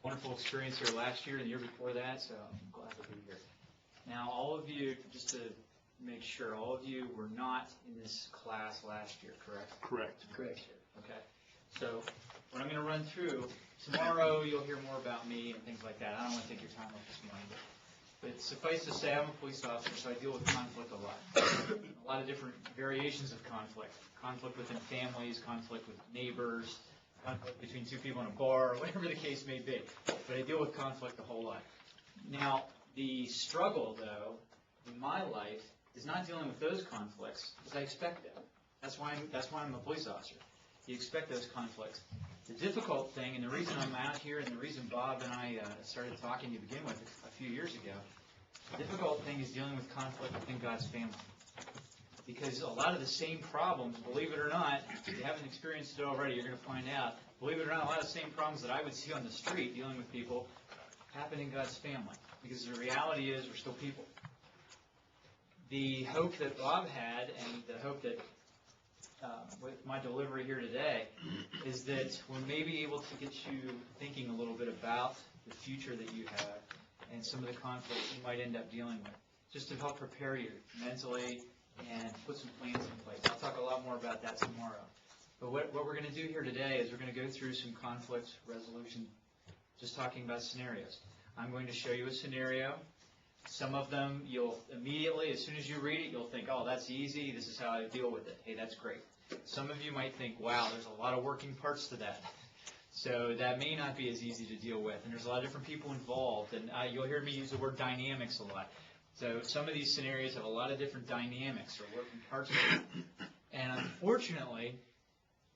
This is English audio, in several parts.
wonderful experience here last year and the year before that, so I'm glad to be here. Now, all of you, just to make sure, all of you were not in this class last year, correct? Correct. Correct. Okay. So what I'm going to run through, tomorrow you'll hear more about me and things like that. I don't want to take your time up this morning, but suffice to say, I'm a police officer, so I deal with conflict a lot. A lot of different variations of conflict. Conflict within families, conflict with neighbors, conflict between two people in a bar, whatever the case may be. But I deal with conflict a whole lot. Now, the struggle, though, in my life is not dealing with those conflicts, because I expect them. That's why I'm a police officer. You expect those conflicts. The difficult thing, and the reason I'm out here, and the reason Bob and I started talking to begin with a few years ago, the difficult thing is dealing with conflict within God's family. Because a lot of the same problems, believe it or not, if you haven't experienced it already, you're going to find out, believe it or not, a lot of the same problems that I would see on the street dealing with people happen in God's family. Because the reality is we're still people. The hope that Bob had, and the hope that with my delivery here today, is that we may be able to get you thinking a little bit about the future that you have and some of the conflicts you might end up dealing with, just to help prepare you mentally and put some plans in place. I'll talk a lot more about that tomorrow. But what we're going to do here today is we're going to go through some conflict resolution, just talking about scenarios. I'm going to show you a scenario. Some of them you'll immediately, as soon as you read it, you'll think, oh, that's easy, this is how I deal with it. Hey, that's great. Some of you might think, wow, there's a lot of working parts to that. So that may not be as easy to deal with. And there's a lot of different people involved. And you'll hear me use the word dynamics a lot. So some of these scenarios have a lot of different dynamics or working parts to them. And unfortunately,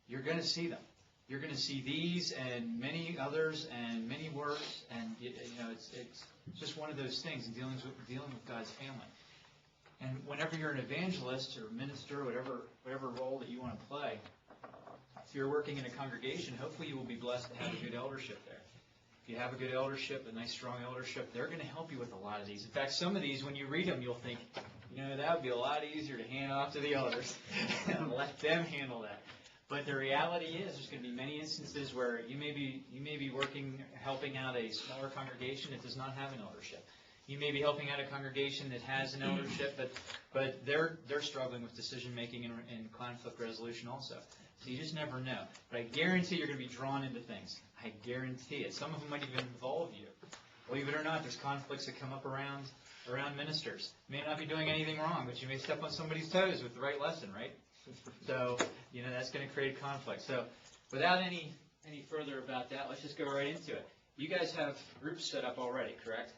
you're going to see them. You're going to see these and many others and many worse. And it's just one of those things in dealing with God's family. And whenever you're an evangelist or minister, whatever role that you want to play, if you're working in a congregation, hopefully you will be blessed to have a good eldership there. If you have a good eldership, a nice strong eldership, they're going to help you with a lot of these. In fact, some of these, when you read them, you'll think, that would be a lot easier to hand off to the elders and let them handle that. But the reality is there's going to be many instances where you may be helping out a smaller congregation that does not have an eldership. You may be helping out a congregation that has an eldership, but they're struggling with decision making and conflict resolution also. So you just never know. But I guarantee you're going to be drawn into things. I guarantee it. Some of them might even involve you. Believe it or not, there's conflicts that come up around ministers. You may not be doing anything wrong, but you may step on somebody's toes with the right lesson, right? So, that's going to create conflict. So, without any further about that, let's just go right into it. You guys have groups set up already, correct?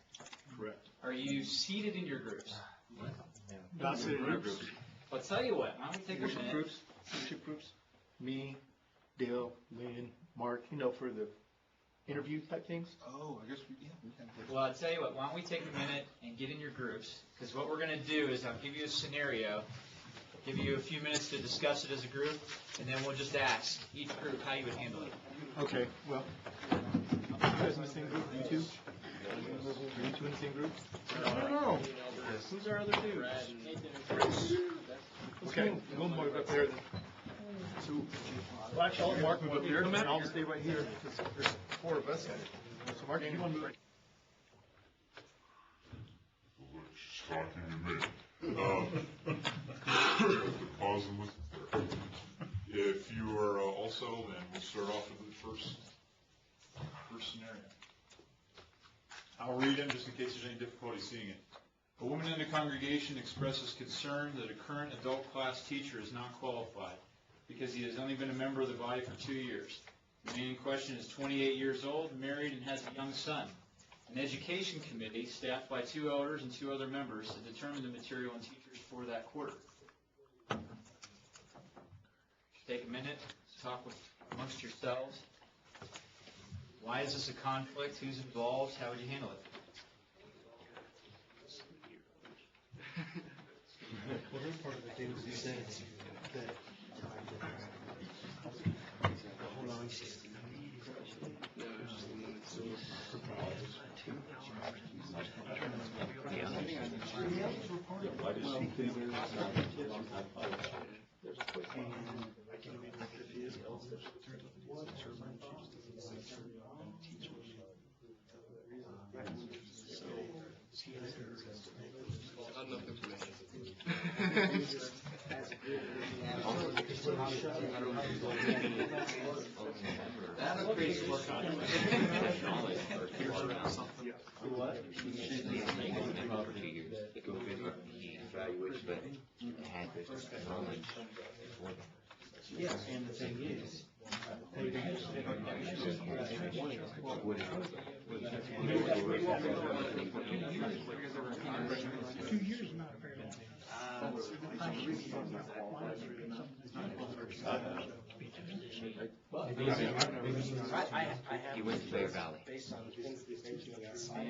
Correct. Are you seated in your groups? Not seated in our groups. Well, I'll tell you what. Why don't we take a minute? Leadership groups. Me, Dale, Lynn, Mark, for the interview type things. Oh, I guess we can. Well, I'll tell you what. Why don't we take a minute and get in your groups? Because what we're going to do is I'll give you a scenario, give you a few minutes to discuss it as a group, and then we'll just ask each group how you would handle it. Okay, well, you guys in the same group? You two? Are you two in the same group? I don't know. Who's our other dude? Okay, we'll move up there then. So, well, actually, I'll Mark move up there, and I'll stay right here, because there's 4 of us. So, Mark, you want to move right? Shocking to me. Pause and listen. If you are all settled in, we'll start off with the first scenario. I'll read them just in case there's any difficulty seeing it. A woman in the congregation expresses concern that a current adult class teacher is not qualified because he has only been a member of the body for 2 years. The man in question is 28 years old, married, and has a young son. An education committee, staffed by 2 elders and 2 other members, to determine the material and teachers for that quarter. Take a minute to talk amongst yourselves. Why is this a conflict? Who's involved? How would you handle it? Well, then part of the thing was you said that. Hold on. Not enough information. That'll create more conflict. Yes, and the thing is, He went to Bear Valley. based on the things that they mentioned outside.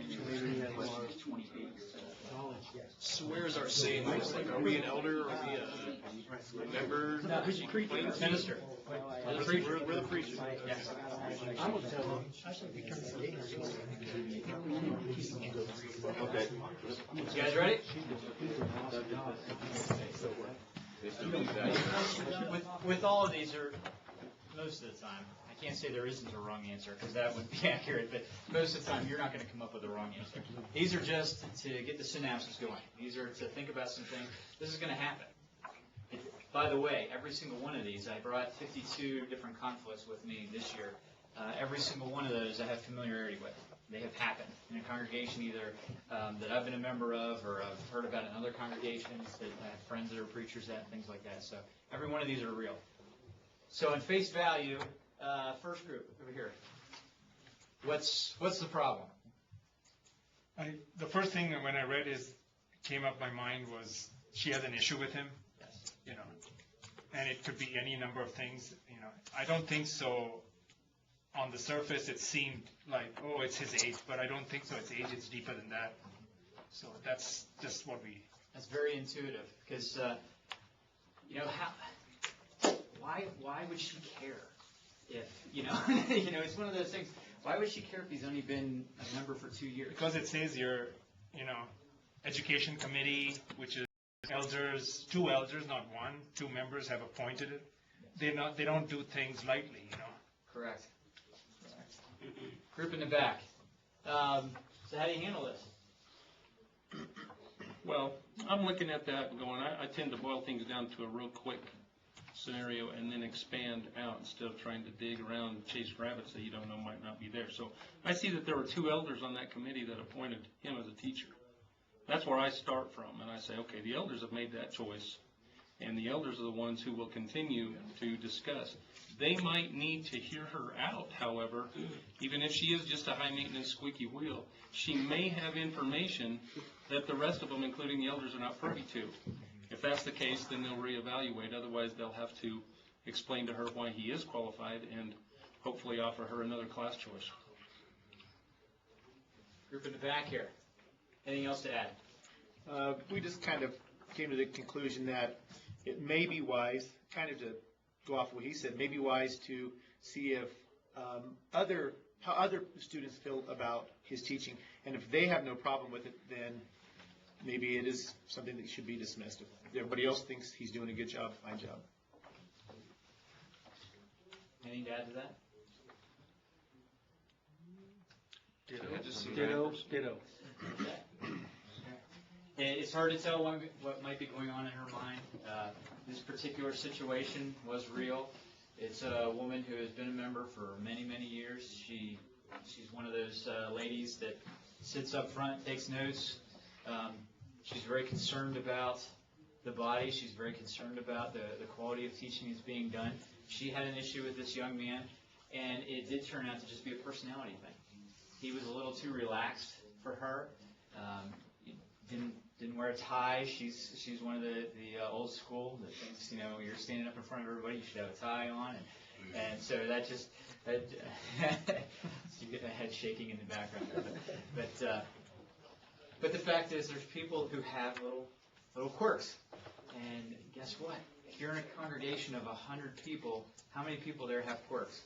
Swears are saying, like, are we an elder, are we a member? Minister. We're the preacher. We're the preacher. I'm gonna tell them, Okay. You guys ready? With all of these, or most of the time, I can't say there isn't a wrong answer, because that would be accurate, but most of the time, you're not going to come up with a wrong answer. These are just to get the synapses going. These are to think about something. This is going to happen. By the way, every single one of these, I brought 52 different conflicts with me this year. Every single one of those I have familiarity with. They have happened in a congregation either that I've been a member of, or I've heard about in other congregations, that I have friends that are preachers at, things like that. So every one of these are real. So in face value, first group over here. What's the problem? The first thing when I read came up my mind was she has an issue with him, Yes. And it could be any number of things, I don't think so. On the surface, it seemed like, oh, it's his age, but I don't think so. It's age, it's deeper than that. So that's just what we. That's very intuitive, because why would she care if it's one of those things. Why would she care if he's only been a member for 2 years? Because it says your, education committee, which is elders, 2 elders, not 1, 2 members have appointed it. They don't do things lightly, Correct. Group in the back. So how do you handle this? Well, I'm looking at that and going, I tend to boil things down to a real quick scenario and then expand out instead of trying to dig around and chase rabbits that you don't know might not be there. So I see that there were 2 elders on that committee that appointed him as a teacher. That's where I start from, and I say, okay, the elders have made that choice, and the elders are the ones who will continue to discuss. They might need to hear her out, however, even if she is just a high-maintenance squeaky wheel. She may have information that the rest of them, including the elders, are not privy to. If that's the case, then they'll reevaluate. Otherwise, they'll have to explain to her why he is qualified and hopefully offer her another class choice. Group in the back here. Anything else to add? We just kind of came to the conclusion that it may be wise, kind of to go off what he said, may be wise to see if how other students feel about his teaching, and if they have no problem with it, then maybe it is something that should be dismissed. If everybody else thinks he's doing a good job, fine job. Anything to add to that? Ditto. It's hard to tell what might be going on in her mind. This particular situation was real. It's a woman who has been a member for many, many years. She's one of those ladies that sits up front, takes notes. She's very concerned about the body. She's very concerned about the quality of teaching that's being done. She had an issue with this young man, and it did turn out to just be a personality thing. He was a little too relaxed for her. Didn't wear a tie. She's one of the old school that thinks, you're standing up in front of everybody, you should have a tie on, and so that just you get a head shaking in the background. But the fact is, there's people who have little quirks, and guess what? If you're in a congregation of 100 people, how many people there have quirks?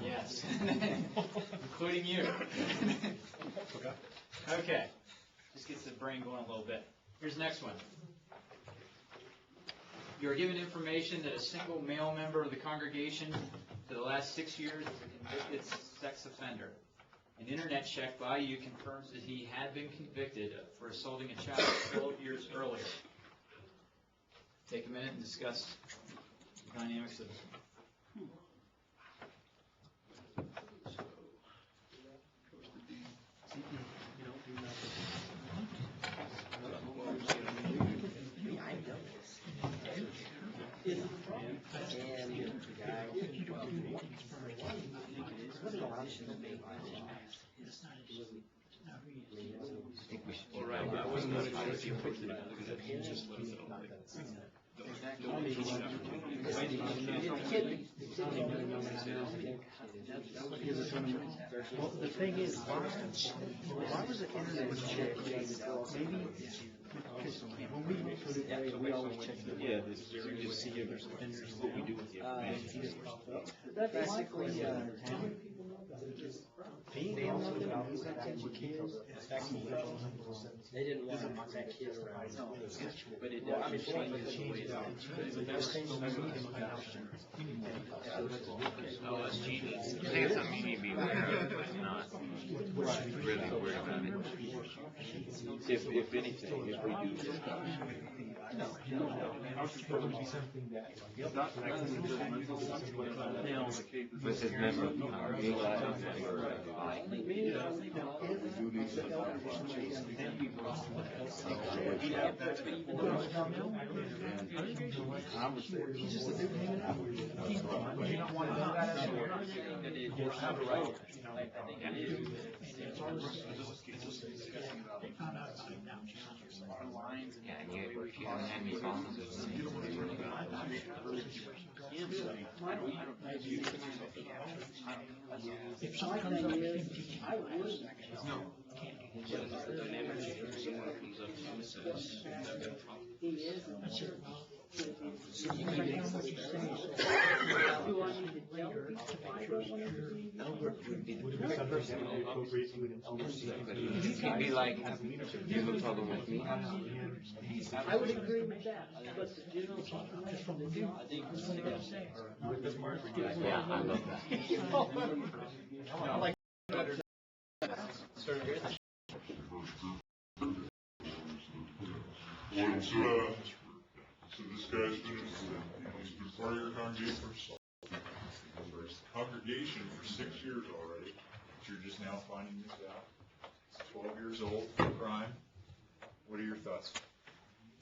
Yes, including you. Okay. Just gets the brain going a little bit. Here's the next one. You are given information that a single male member of the congregation for the last 6 years is a convicted sex offender. An internet check by you confirms that he had been convicted for assaulting a child 12 years earlier. Take a minute and discuss the dynamics of this. Well, the thing is, why was it internet check? Maybe, because when we go to the area, we always check the. Yeah, you just see if there's offenders, what we do with it. He just popped up. Basically, being also about who's that kid with kids, they didn't want that kid around. But it definitely changes the way The best thing we need to find out. Oh, that's cheating. I think it's something you need to be aware of, but not really worried about it. If anything, if we do this. Was his member of the congregation or He's just a dude hanging out. You don't want to know that as well. You have a right. Yeah, and you, if you haven't had any problems with If someone comes up with him teaching, I would. So you can get what you're saying. it'd be like, you have a problem with me? I would agree with that, but the general population from the dude, I think it's what they're saying. Yeah, I love that. Well, so this guy's he's been part of your congregation for 6 years already, but you're just now finding this out. He's 12 years old, crime. What are your thoughts?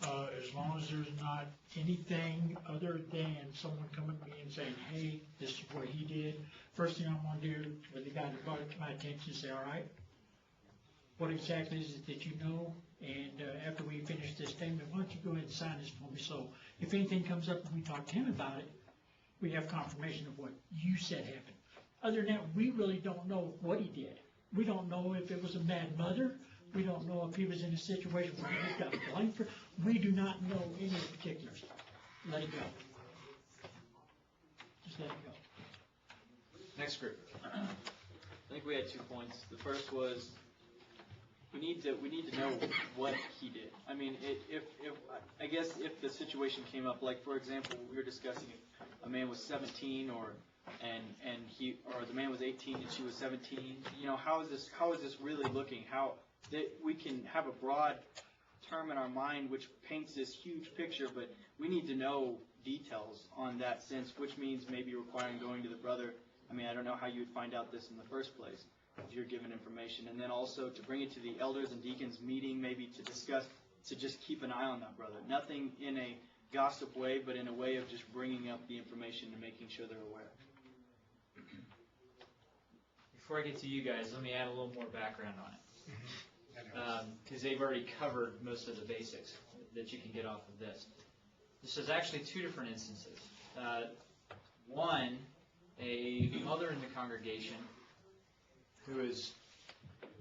As long as there's not anything other than someone coming to me and saying, hey, this is what he did, first thing I'm gonna do, with the guy that brought it to my attention, say, all right, what exactly is it that you know? And after we finish this statement, why don't you go ahead and sign this for me? So if anything comes up and we talk to him about it, we have confirmation of what you said happened. Other than that, we really don't know what he did. We don't know if it was a mad mother. We don't know if he was in a situation where he just got blamed for. We do not know any particulars. Let it go. Just let it go. Next group. I think we had 2 points. The first was we need to know what he did. I mean, I guess if the situation came up, like for example, we were discussing if a man was 17 or the man was 18 and she was 17. You know, how is this really looking? How that we can have a broad term in our mind which paints this huge picture, but we need to know details on that sense, which means maybe requiring going to the brother. I mean, I don't know how you would find out this in the first place if you're given information, and then also to bring it to the elders and deacons meeting, maybe to discuss, to just keep an eye on that brother. Nothing in a gossip way, but in a way of just bringing up the information and making sure they're aware. Before I get to you guys, let me add a little more background on it. Because they've already covered most of the basics that you can get off of this. This is actually 2 different instances. One, a mother in the congregation who is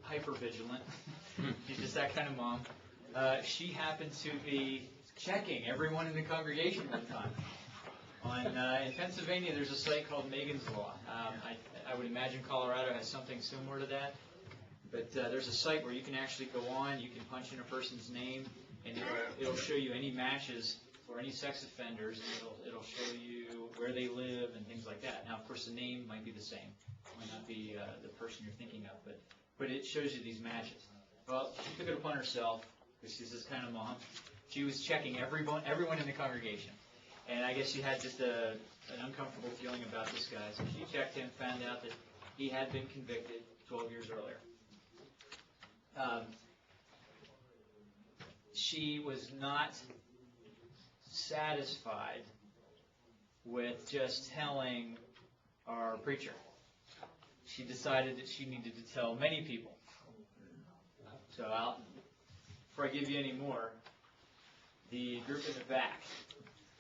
hyper-vigilant. She's just that kind of mom. She happened to be checking everyone in the congregation one time. In Pennsylvania, there's a site called Megan's Law. I would imagine Colorado has something similar to that. But there's a site where you can actually go on, you can punch in a person's name, and it'll show you any matches for any sex offenders. It'll show you where they live and things like that. Now, of course, the name might be the same. might not be the person you're thinking of, but it shows you these matches. Well, she took it upon herself, because she's this kind of mom. She was checking everyone in the congregation. And I guess she had just an uncomfortable feeling about this guy. So she checked him, found out that he had been convicted 12 years earlier. She was not satisfied with just telling our preacher. She decided that she needed to tell many people. So before I give you any more, the group in the back,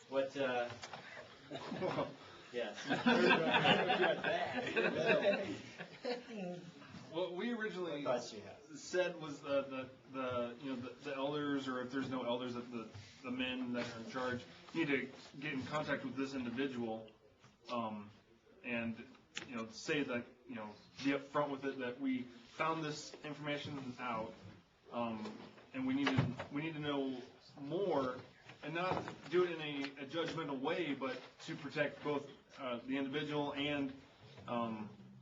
what, yes. What we originally said was the elders, or if there's no elders, that the men that are in charge need to get in contact with this individual, and say that be upfront with it, that we found this information out, and we need to know more, and not do it in a judgmental way, but to protect both the individual and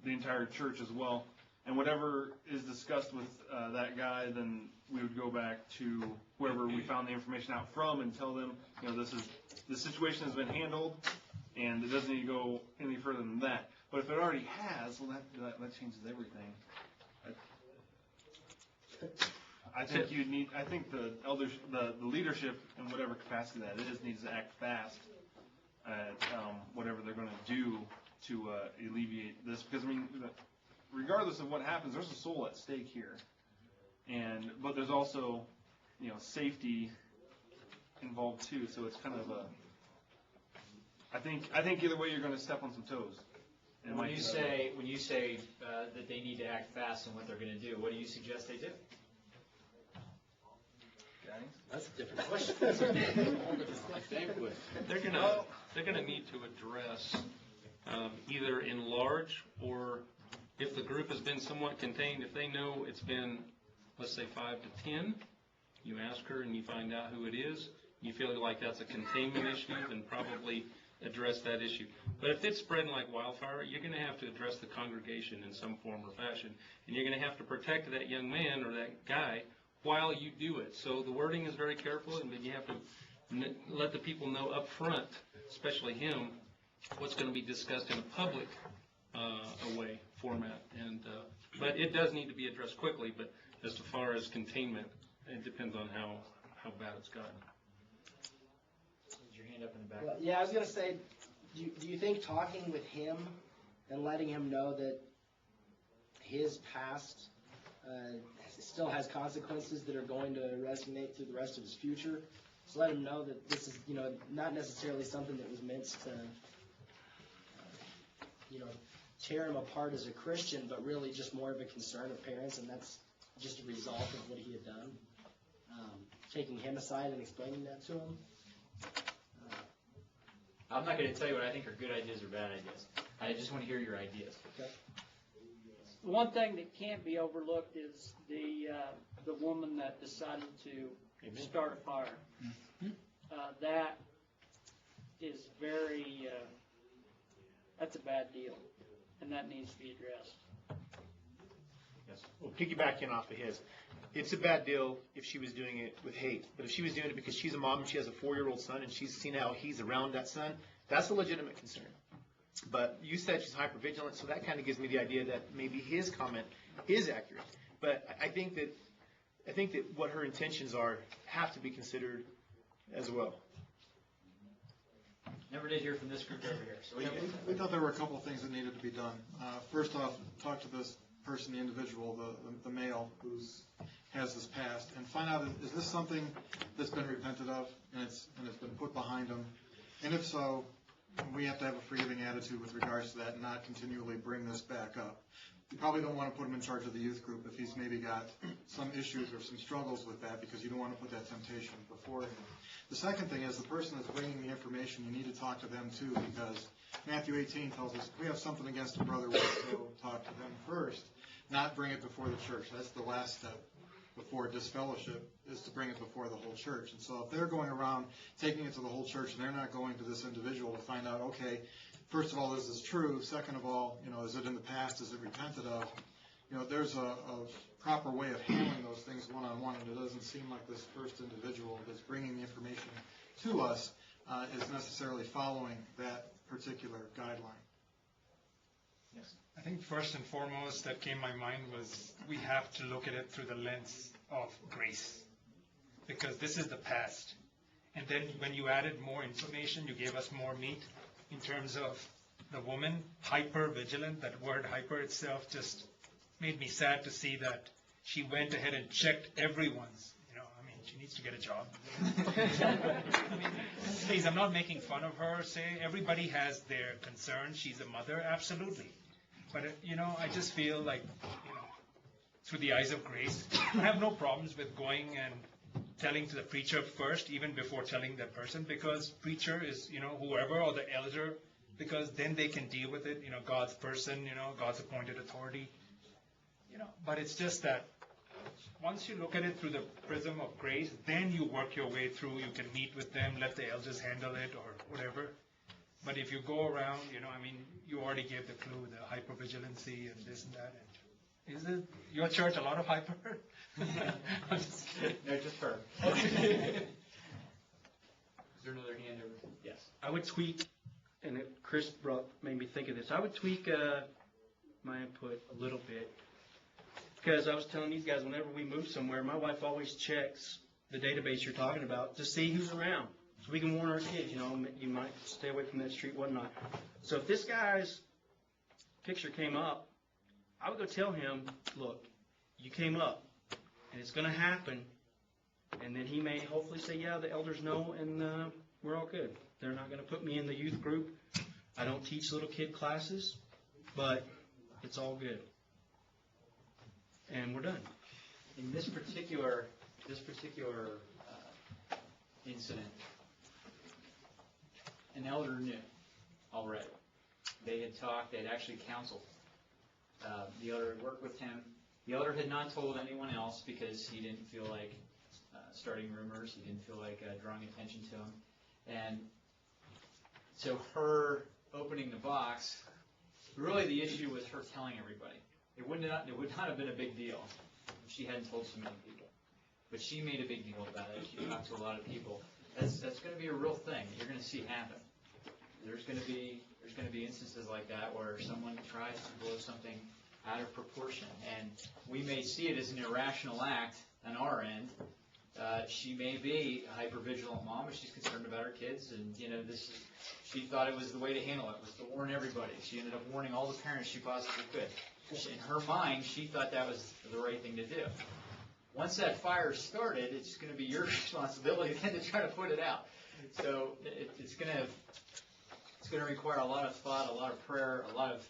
the entire church as well. And whatever is discussed with that guy, then we would go back to whoever we found the information out from and tell them, this situation has been handled, and it doesn't need to go any further than that. But if it already has, well, that changes everything. I think the elders, the leadership, in whatever capacity that is, needs to act fast at whatever they're going to do to alleviate this. Because regardless of what happens, there's a soul at stake here, but there's also safety involved too. So it's kind of I think either way you're going to step on some toes. And when you say that they need to act fast in what they're going to do, what do you suggest they do? That's a different question. They're gonna need to address either enlarge, or if the group has been somewhat contained, if they know it's been, let's say 5 to 10, you ask her and you find out who it is. You feel like that's a containment issue, then probably address that issue. But if it's spreading like wildfire, you're going to have to address the congregation in some form or fashion, and you're going to have to protect that young man or that guy while you do it. So the wording is very careful, and then you have to let the people know up front, especially him, what's going to be discussed in a public format. But it does need to be addressed quickly. But as far as containment, it depends on how bad it's gotten. Your hand up in the back. Well, yeah, I was going to say, do you think talking with him and letting him know that his past still has consequences that are going to resonate through the rest of his future? So let him know that this is, not necessarily something that was meant to, tear him apart as a Christian, but really just more of a concern of parents, and that's just a result of what he had done. Taking him aside and explaining that to him. I'm not going to tell you what I think are good ideas or bad ideas. I just want to hear your ideas. Okay. One thing that can't be overlooked is the woman that decided to start a fire. That is very, that's a bad deal, and that needs to be addressed. Yes. Well, piggybacking off of his, it's a bad deal if she was doing it with hate. But if she was doing it because she's a mom and she has a 4-year-old son and she's seen how he's around that son, that's a legitimate concern. But you said she's hypervigilant, so that kind of gives me the idea that maybe his comment is accurate. But I think that what her intentions are have to be considered as well. Never did hear from this group over here. So we thought there were a couple of things that needed to be done. First off, talk to this person, the individual, the male who has this past, and find out, is this something that's been repented of and it's been put behind him? And if so, we have to have a forgiving attitude with regards to that and not continually bring this back up. You probably don't want to put him in charge of the youth group if he's maybe got some issues or some struggles with that, because you don't want to put that temptation before him. The second thing is the person that's bringing the information, you need to talk to them too, because Matthew 18 tells us if we have something against a brother, we have to go talk to them first, not bring it before the church. That's the last step before disfellowship, is to bring it before the whole church. And so if they're going around taking it to the whole church and they're not going to this individual to find out, okay, first of all, is this true? Second of all, is it in the past? Is it repented of? There's a proper way of handling those things one-on-one, and it doesn't seem like this first individual that's bringing the information to us is necessarily following that particular guideline. Yes. I think first and foremost that came to my mind was we have to look at it through the lens of grace, because this is the past. And then when you added more information, you gave us more meat in terms of the woman, hyper vigilant. That word hyper itself just made me sad to see that she went ahead and checked everyone's. She needs to get a job. Please, I'm not making fun of her. Say everybody has their concerns. She's a mother, absolutely. But I just feel like, through the eyes of grace, I have no problems with going and telling to the preacher first, even before telling that person, because preacher is, whoever, or the elder, because then they can deal with it, God's person, God's appointed authority, but it's just that once you look at it through the prism of grace, then you work your way through, you can meet with them, let the elders handle it, or whatever. But if you go around, you already gave the clue, the hypervigilancy and this and that. And is it your church a lot of hyper? I'm just kidding. No, just her. Is there another hand over? Yes. I would tweak, and Chris made me think of this, I would tweak my input a little bit. Because I was telling these guys, whenever we move somewhere, my wife always checks the database you're talking about to see who's around. So we can warn our kids, you might stay away from that street, whatnot. So if this guy's picture came up, I would go tell him, look, you came up, and it's going to happen. And then he may hopefully say, yeah, the elders know, and we're all good. They're not going to put me in the youth group. I don't teach little kid classes, but it's all good. And we're done. In this particular incident, an elder knew already. They had talked, they had actually counseled. The elder had worked with him. The elder had not told anyone else because he didn't feel like starting rumors. He didn't feel like drawing attention to him. And so her opening the box, really the issue was her telling everybody. It would not have been a big deal if she hadn't told so many people. But she made a big deal about it. She talked to a lot of people. That's going to be a real thing that you're going to see happen. There's going to be instances like that where someone tries to blow something out of proportion, and we may see it as an irrational act on our end. She may be a hypervigilant mom, but she's concerned about her kids, and she thought it was the way to handle it, was to warn everybody. She ended up warning all the parents she possibly could. In her mind, she thought that was the right thing to do. Once that fire started, it's going to be your responsibility then to try to put it out. So it's going to require a lot of thought, a lot of prayer, a lot of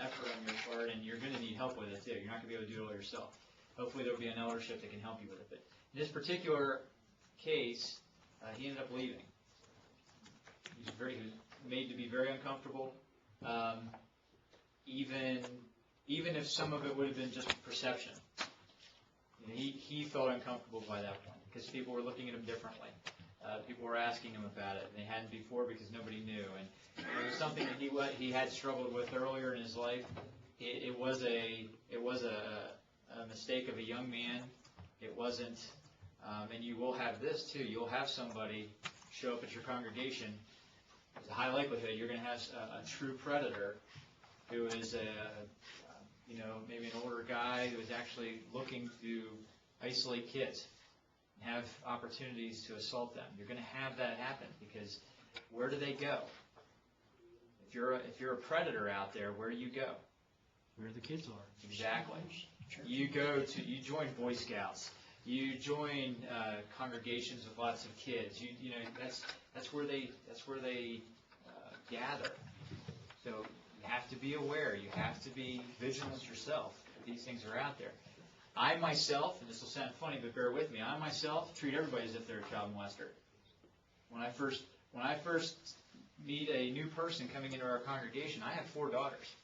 effort on your part, and you're going to need help with it too. You're not going to be able to do it all yourself. Hopefully there will be an eldership that can help you with it. But in this particular case, he ended up leaving. He was made to be very uncomfortable. Even if some of it would have been just perception. He felt uncomfortable by that point because people were looking at him differently. People were asking him about it, and they hadn't before because nobody knew. And it was something that he had struggled with earlier in his life. It was a mistake of a young man. It wasn't, and you will have this too. You'll have somebody show up at your congregation. There's a high likelihood you're going to have a true predator who is maybe an older guy who is actually looking to isolate kids and have opportunities to assault them. You're going to have that happen because where do they go? If you're a predator out there, where do you go? Where the kids are. Exactly. You join Boy Scouts. You join congregations with lots of kids. That's where they gather. So you have to be aware. You have to be vigilant yourself that these things are out there. I myself, and this will sound funny, but bear with me, I myself treat everybody as if they're a child molester. When I first meet a new person coming into our congregation, I have 4 daughters.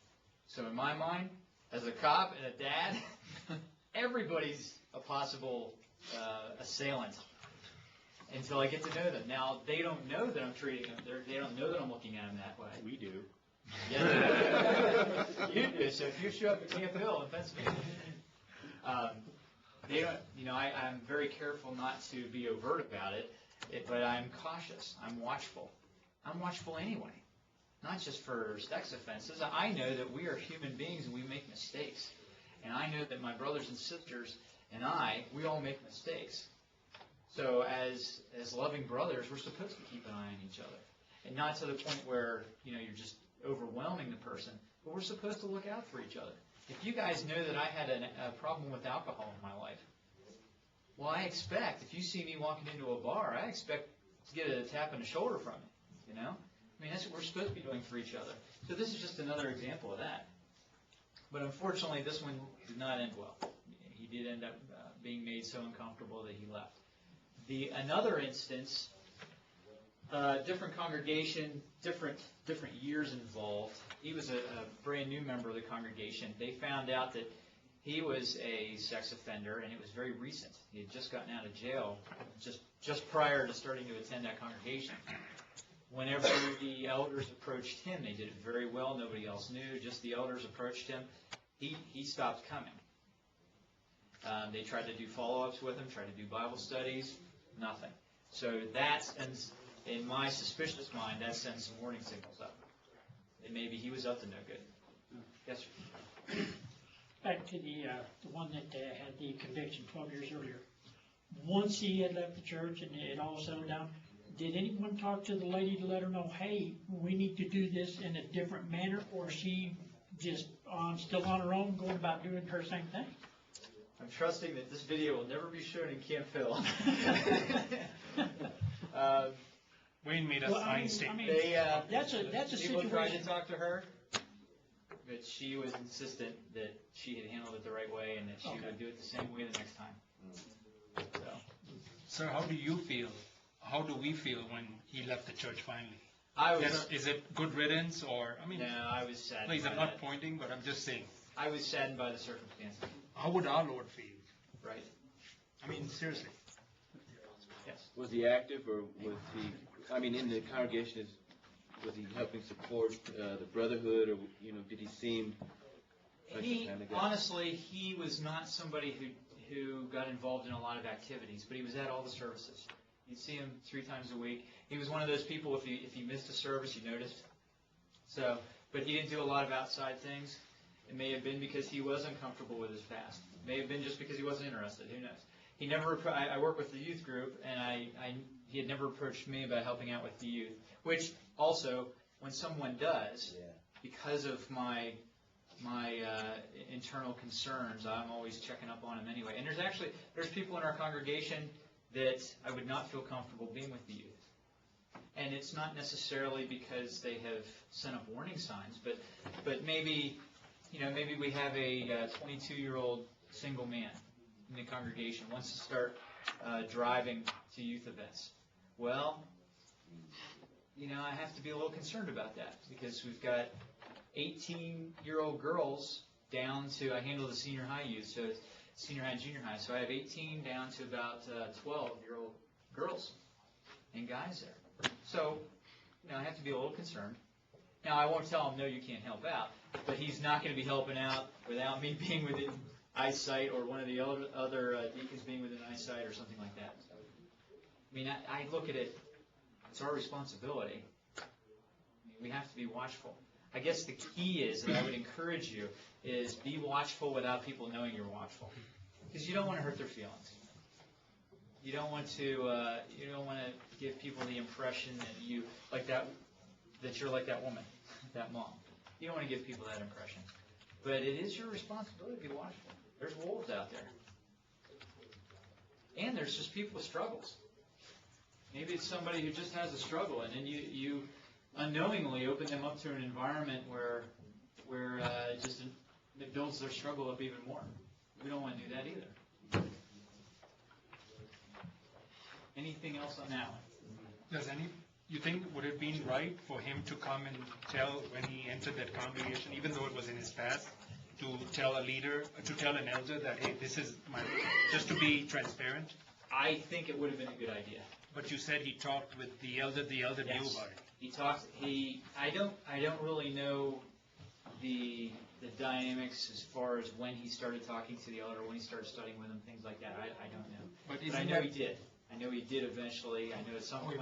So in my mind, as a cop and a dad, everybody's a possible assailant until I get to know them. Now, they don't know that I'm treating them. They don't know that I'm looking at them that way. We do. Yeah, you do. So if you show up at Camp Hill in Pennsylvania, they don't. I'm very careful not to be overt about it, but I'm cautious. I'm watchful. I'm watchful anyway, not just for sex offenses. I know that we are human beings and we make mistakes, and I know that my brothers and sisters and we all make mistakes. So as loving brothers, we're supposed to keep an eye on each other, and not to the point where you're just overwhelming the person, but we're supposed to look out for each other. If you guys know that I had a problem with alcohol in my life, well, I expect, if you see me walking into a bar, I expect to get a tap on the shoulder from you, I mean, that's what we're supposed to be doing for each other. So this is just another example of that. But unfortunately, this one did not end well. He did end up being made so uncomfortable that he left. Another instance, different congregation, different years involved. He was a brand new member of the congregation. They found out that he was a sex offender, and it was very recent. He had just gotten out of jail just prior to starting to attend that congregation. Whenever the elders approached him, they did it very well. Nobody else knew. Just the elders approached him. He stopped coming. They tried to do follow-ups with him, tried to do Bible studies, nothing. So that sends, in my suspicious mind, that sends some warning signals up. And maybe he was up to no good. Yes, sir. Back to the one that had the conviction 12 years earlier. Once he had left the church and it all settled down, did anyone talk to the lady to let her know, hey, we need to do this in a different manner, or is she just still on her own, going about doing her same thing? I'm trusting that this video will never be shown in Camp Hill. Wayne made a fine statement. That's a people situation. tried to talk to her, but she was insistent that she had handled it the right way and that she would do it the same way the next time. Sir, how do you feel? How do we feel when he left the church finally? Is it good riddance or, no, I was saddened. Please, I'm not pointing, but I'm just saying. I was saddened by the circumstances. How would our Lord feel? Right. I mean, seriously. Yes. Was he active, or was he, in the congregation, was he helping support the brotherhood, or, did he seem like the kind of guy? Honestly, he was not somebody who got involved in a lot of activities, but he was at all the services. You'd see him 3 times a week. He was one of those people, if he missed a service, you noticed. So, but he didn't do a lot of outside things. It may have been because he was uncomfortable with his past. It may have been just because he wasn't interested. Who knows? He never. I work with the youth group, and he had never approached me about helping out with the youth. Which also, when someone does, because of my internal concerns, I'm always checking up on him anyway. And there's people in our congregation that I would not feel comfortable being with the youth. And it's not necessarily because they have sent up warning signs, but maybe we have a 22-year-old single man in the congregation wants to start driving to youth events. Well, I have to be a little concerned about that because we've got 18-year-old girls down to, I handle the senior high youth, so it's senior high and junior high. So I have 18 down to about 12-year-old girls and guys there. So, I have to be a little concerned. Now, I won't tell him, no, you can't help out, but he's not going to be helping out without me being within eyesight or one of the other deacons being within eyesight or something like that. I look at it, it's our responsibility. We have to be watchful. I guess the key is, that I would encourage you, is be watchful without people knowing you're watchful. Because you don't want to hurt their feelings. You don't want to give people the impression that you're like that woman, that mom. You don't want to give people that impression. But it is your responsibility to be watchful. There's wolves out there. And there's just people with struggles. Maybe it's somebody who just has a struggle, and then you unknowingly open them up to an environment where it builds their struggle up even more. We don't want to do that either. Anything else on that one? You think, would it have been right for him to come and tell when he entered that congregation, even though it was in his past, to tell an elder that, hey, this is just to be transparent? I think it would have been a good idea. But you said he talked with the elder knew about it. I don't really know the dynamics as far as when he started talking to the elder, when he started studying with him, things like that. I don't know. But I know he did. I know he did eventually. I know at some point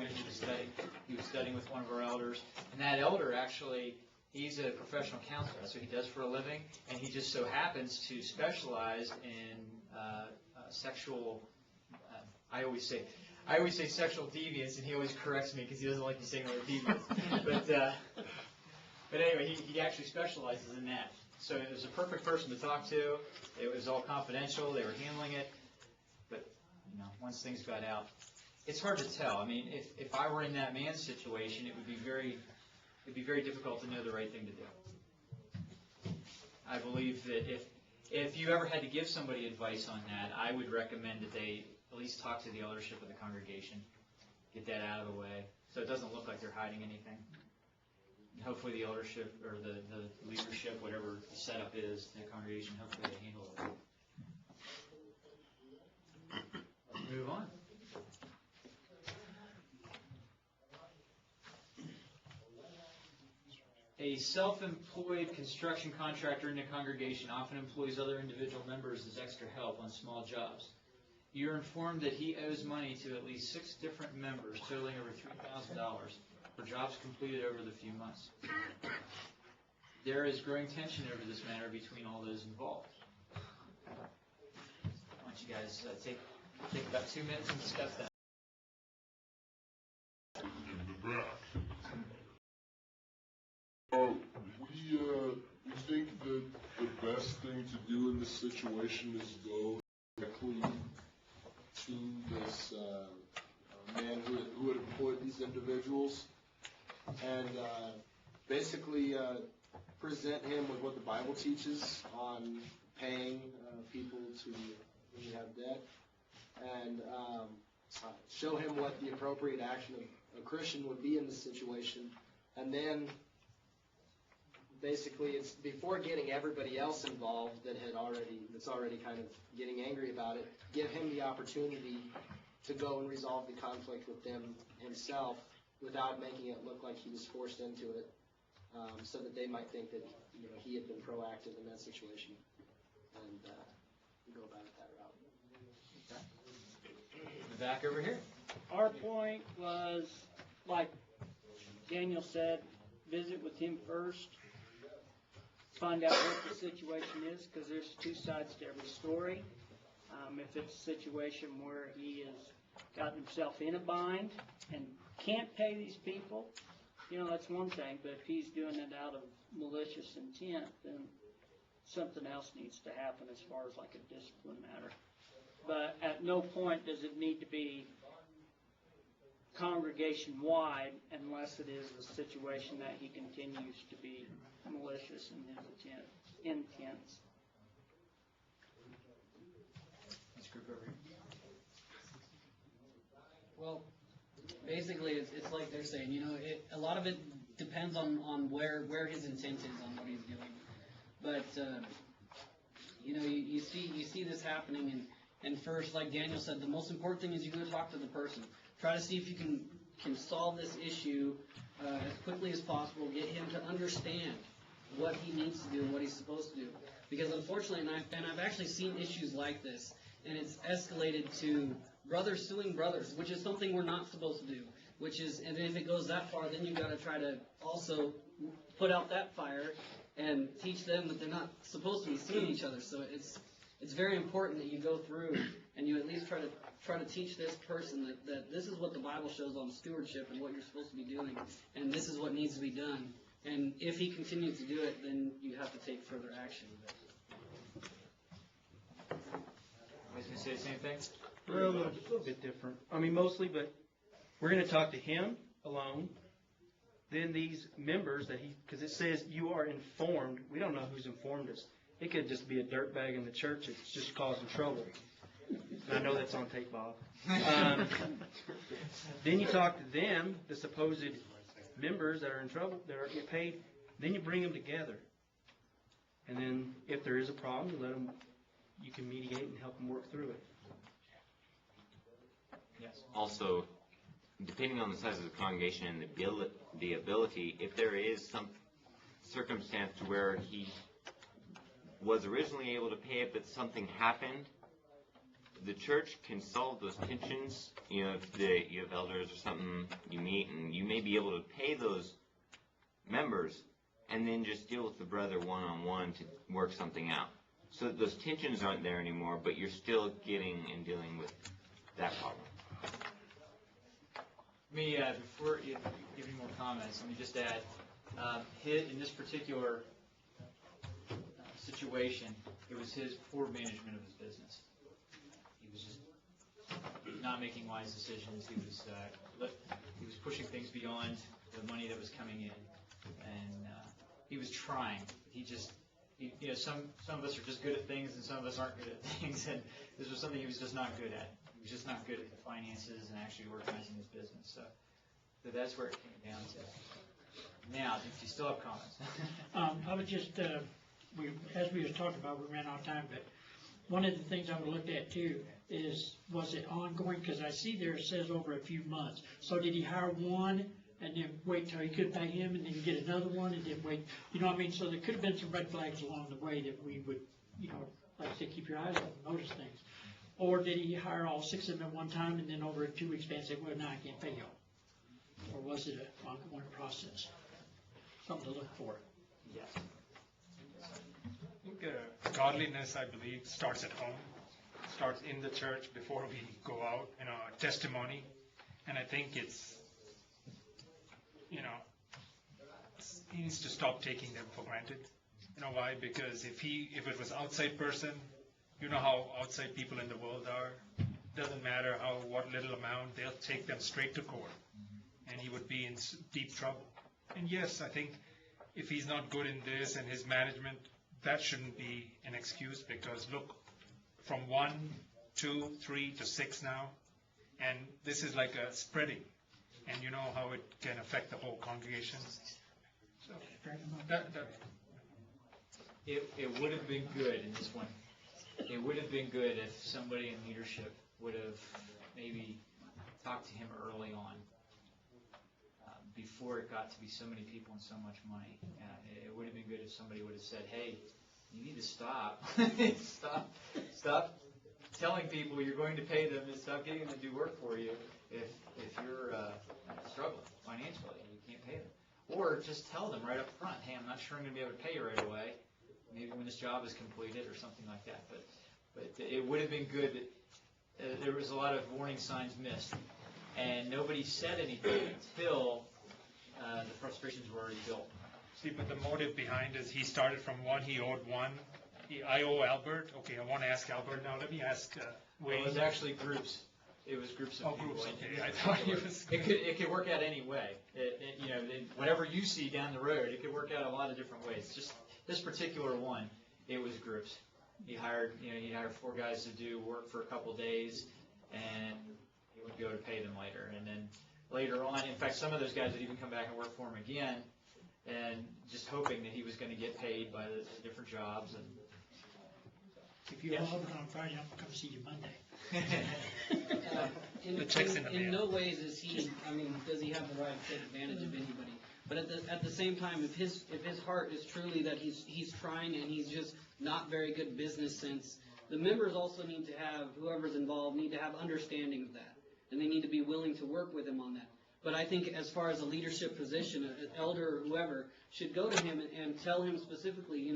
he was studying with one of our elders. And that elder actually, he's a professional counselor. That's what he does for a living. And he just so happens to specialize in sexual, I always say sexual deviance, and he always corrects me because he doesn't like me saying the word deviance. But anyway, he actually specializes in that. So it was a perfect person to talk to. It was all confidential. They were handling it. But, once things got out, it's hard to tell. I mean, if I were in that man's situation, it would be very difficult to know the right thing to do. I believe that if you ever had to give somebody advice on that, I would recommend that they at least talk to the eldership of the congregation, get that out of the way, so it doesn't look like they're hiding anything. And hopefully the eldership or the leadership, whatever the setup is, the congregation, hopefully they handle it. Let's move on. A self-employed construction contractor in the congregation often employs other individual members as extra help on small jobs. You are informed that he owes money to at least 6 different members, totaling over $3,000 for jobs completed over the few months. There is growing tension over this matter between all those involved. Why don't you guys take about 2 minutes and discuss that. We think that the best thing to do in this situation is go directly to this man who had employed these individuals and basically present him with what the Bible teaches on paying people when you have debt, and show him what the appropriate action of a Christian would be in this situation. And then basically, it's before getting everybody else involved that's already kind of getting angry about it, give him the opportunity to go and resolve the conflict with them himself without making it look like he was forced into it, so that they might think that he had been proactive in that situation, and go about it that route. Okay. Back over here. Our point was, like Daniel said, visit with him first. Find out what the situation is, because there's 2 sides to every story. If it's a situation where he has gotten himself in a bind and can't pay these people, that's one thing. But if he's doing it out of malicious intent, then something else needs to happen as far as like a discipline matter. But at no point does it need to be congregation-wide unless it is a situation that he continues to be malicious in his intents. This group over here. Well, basically, it's like they're saying, a lot of it depends on where his intent is on what he's doing. But you see this happening, and first, like Daniel said, the most important thing is you go talk to the person. Try to see if you can solve this issue as quickly as possible. Get him to understand what he needs to do and what he's supposed to do. Because unfortunately, and I've actually seen issues like this, and it's escalated to brothers suing brothers, which is something we're not supposed to do. And if it goes that far, then you've got to try to also put out that fire and teach them that they're not supposed to be suing each other. So it's very important that you go through and you at least try to teach this person that this is what the Bible shows on stewardship and what you're supposed to be doing, and this is what needs to be done. And if he continues to do it, then you have to take further action. Was going to say the same thing? We're a little bit different. I mean, mostly, but we're going to talk to him alone. Then these members because it says you are informed. We don't know who's informed us. It could just be a dirtbag in the church that's just causing trouble. And I know that's on tape, Bob. Then you talk to them, the supposed members that are in trouble, that are get paid. Then you bring them together. And then if there is a problem, you can mediate and help them work through it. Yes. Also, depending on the size of the congregation and the ability, if there is some circumstance to where he was originally able to pay it, but something happened, the church can solve those tensions. You know, if you have elders or something you meet, and you may be able to pay those members, and then just deal with the brother one-on-one to work something out. So that those tensions aren't there anymore, but you're still getting and dealing with that problem. Before you give me more comments, let me just add, in this particular situation, it was his poor management of his business. He was just not making wise decisions. He was pushing things beyond the money that was coming in, and he was trying. Some of us are just good at things, and some of us aren't good at things, and this was something he was just not good at. He was just not good at the finances and actually organizing his business. So that's where it came down to. Now, if you still have comments. I would just, as we were talking about, we ran out of time, but one of the things I would look at too is, was it ongoing? Because I see there it says over a few months. So did he hire one and then wait till he could pay him and then get another one and then wait? You know what I mean? So there could have been some red flags along the way that we would, like I said, keep your eyes on, notice things. Or did he hire all 6 of them at one time and then over a 2-week span say, well, now I can't pay y'all? Or was it an ongoing process? Something to look for. Yes. I think godliness, I believe, starts at home, starts in the church before we go out, testimony. And I think it's, he needs to stop taking them for granted. You know why? Because if it was outside person, you know how outside people in the world are. Doesn't matter what little amount, they'll take them straight to court. And he would be in deep trouble. And yes, I think if he's not good in this and his management, that shouldn't be an excuse, because look, from 1, 2, 3 to 6 now, and this is like a spreading, and you know how it can affect the whole congregation. So It would have been good in this one. It would have been good if somebody in leadership would have maybe talked to him early on, before it got to be so many people and so much money. It would have been good if somebody would have said, hey, you need to stop. Stop telling people you're going to pay them, and stop getting them to do work for you if you're struggling financially and you can't pay them. Or just tell them right up front, hey, I'm not sure I'm going to be able to pay you right away. Maybe when this job is completed or something like that. But it would have been good that there was a lot of warning signs missed. And nobody said anything until the frustrations were already built. See, but the motive behind is he started from 1, he owed 1. I owe Albert. Okay, I want to ask Albert now. Let me ask Wayne. It was actually groups. It was groups of people. Groups, okay. I thought it was... It could work out any way. Whatever you see down the road, it could work out a lot of different ways. Just this particular one, it was groups. He hired 4 guys to do work for a couple days, and he would be able to pay them later. And then later on, in fact, some of those guys would even come back and work for him again, and just hoping that he was going to get paid by the different jobs. And if you're Albert on Friday, I'm going to come see you Monday. In no ways is he, does he have the right to take advantage of anybody? But at the same time, if his heart is truly that he's trying and he's just not very good business sense, the members also need to have, whoever's involved, need to have understanding of that. And they need to be willing to work with him on that. But I think as far as a leadership position, an elder or whoever should go to him and tell him specifically,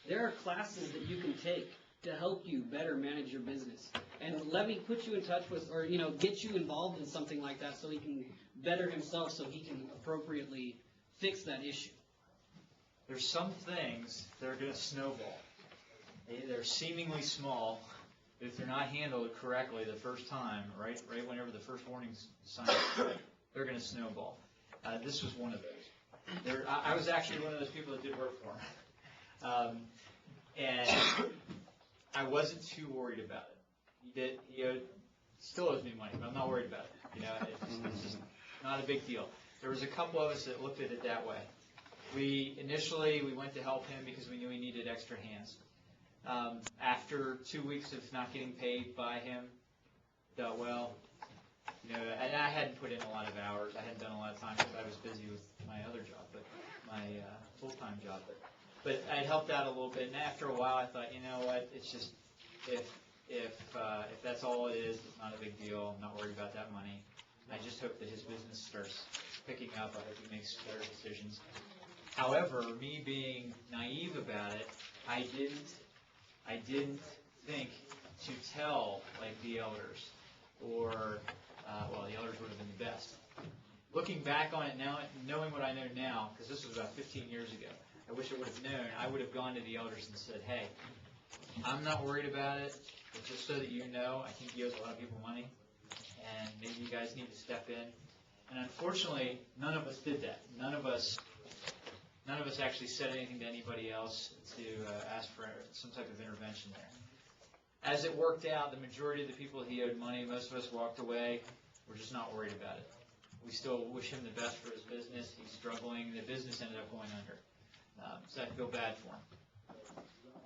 there are classes that you can take to help you better manage your business. And let me put you in touch with, or, get you involved in something like that so he can better himself, so he can appropriately fix that issue. There's some things that are going to snowball. They're seemingly small. If they're not handled correctly the first time, right whenever the first warning sign, they're going to snowball. This was one of those. I was actually one of those people that did work for him. And I wasn't too worried about it. He still owes me money, but I'm not worried about it. It's just not a big deal. There was a couple of us that looked at it that way. Initially we went to help him because we knew he needed extra hands. After 2 weeks of not getting paid by him, thought, well, You know, and I hadn't put in a lot of hours. I hadn't done a lot of time because I was busy with my other job, but my full-time job. But I helped out a little bit, and after a while, I thought, you know what? It's just if that's all it is, it's not a big deal. I'm not worried about that money. I just hope that his business starts picking up. I hope he makes better decisions. However, me being naive about it, I didn't think to tell like the elders, or well, the elders would have been the best. Looking back on it now, knowing what I know now, because this was about 15 years ago, I wish I would have known. I would have gone to the elders and said, hey, I'm not worried about it, but just so that you know, I think he owes a lot of people money, and maybe you guys need to step in. And unfortunately, none of us did that. None of us actually said anything to anybody else to ask for some type of intervention there. As it worked out, the majority of the people he owed money, most of us walked away. We're just not worried about it. We still wish him the best for his business. He's struggling. The business ended up going under. So I feel bad for him.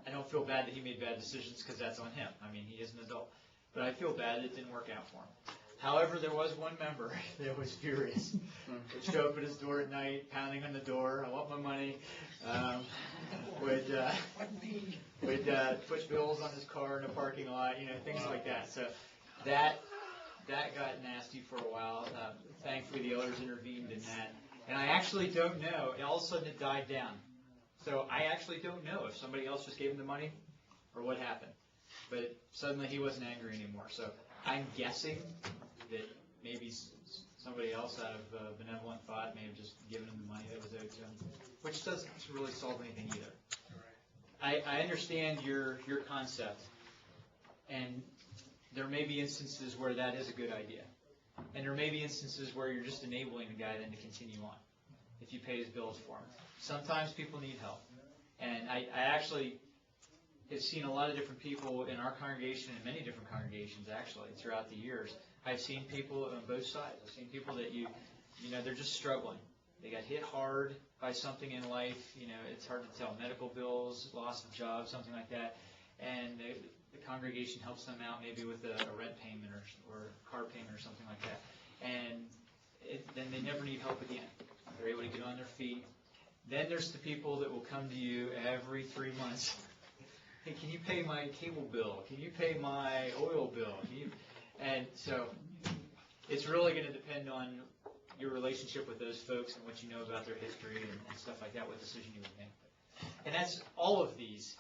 I don't feel bad that he made bad decisions because that's on him. I mean, he is an adult. But I feel bad that it didn't work out for him. However, there was one member that was furious. Would show up at his door at night, pounding on the door, I want my money. Would put bills on his car in the parking lot, you know, things like that. So that got nasty for a while. Thankfully, the elders intervened in that. And I actually don't know. All of a sudden, it died down. So I actually don't know if somebody else just gave him the money or what happened. But suddenly, he wasn't angry anymore. So I'm guessing that maybe somebody else out of benevolent thought may have just given him the money that was owed to him, which doesn't really solve anything either. I understand your concept, and there may be instances where that is a good idea. And there may be instances where you're just enabling the guy then to continue on if you pay his bills for him. Sometimes people need help. And I actually have seen a lot of different people in our congregation and many different congregations actually throughout the years. I've seen people on both sides. I've seen people that you know, they're just struggling. They got hit hard by something in life. You know, it's hard to tell, medical bills, loss of job, something like that. And the congregation helps them out maybe with a rent payment or car payment or something like that. And then they never need help again. They're able to get on their feet. Then there's the people that will come to you every 3 months. Hey, can you pay my cable bill? Can you pay my oil bill? And so it's really going to depend on your relationship with those folks and what you know about their history and stuff like that, what decision you would make. And that's all of these.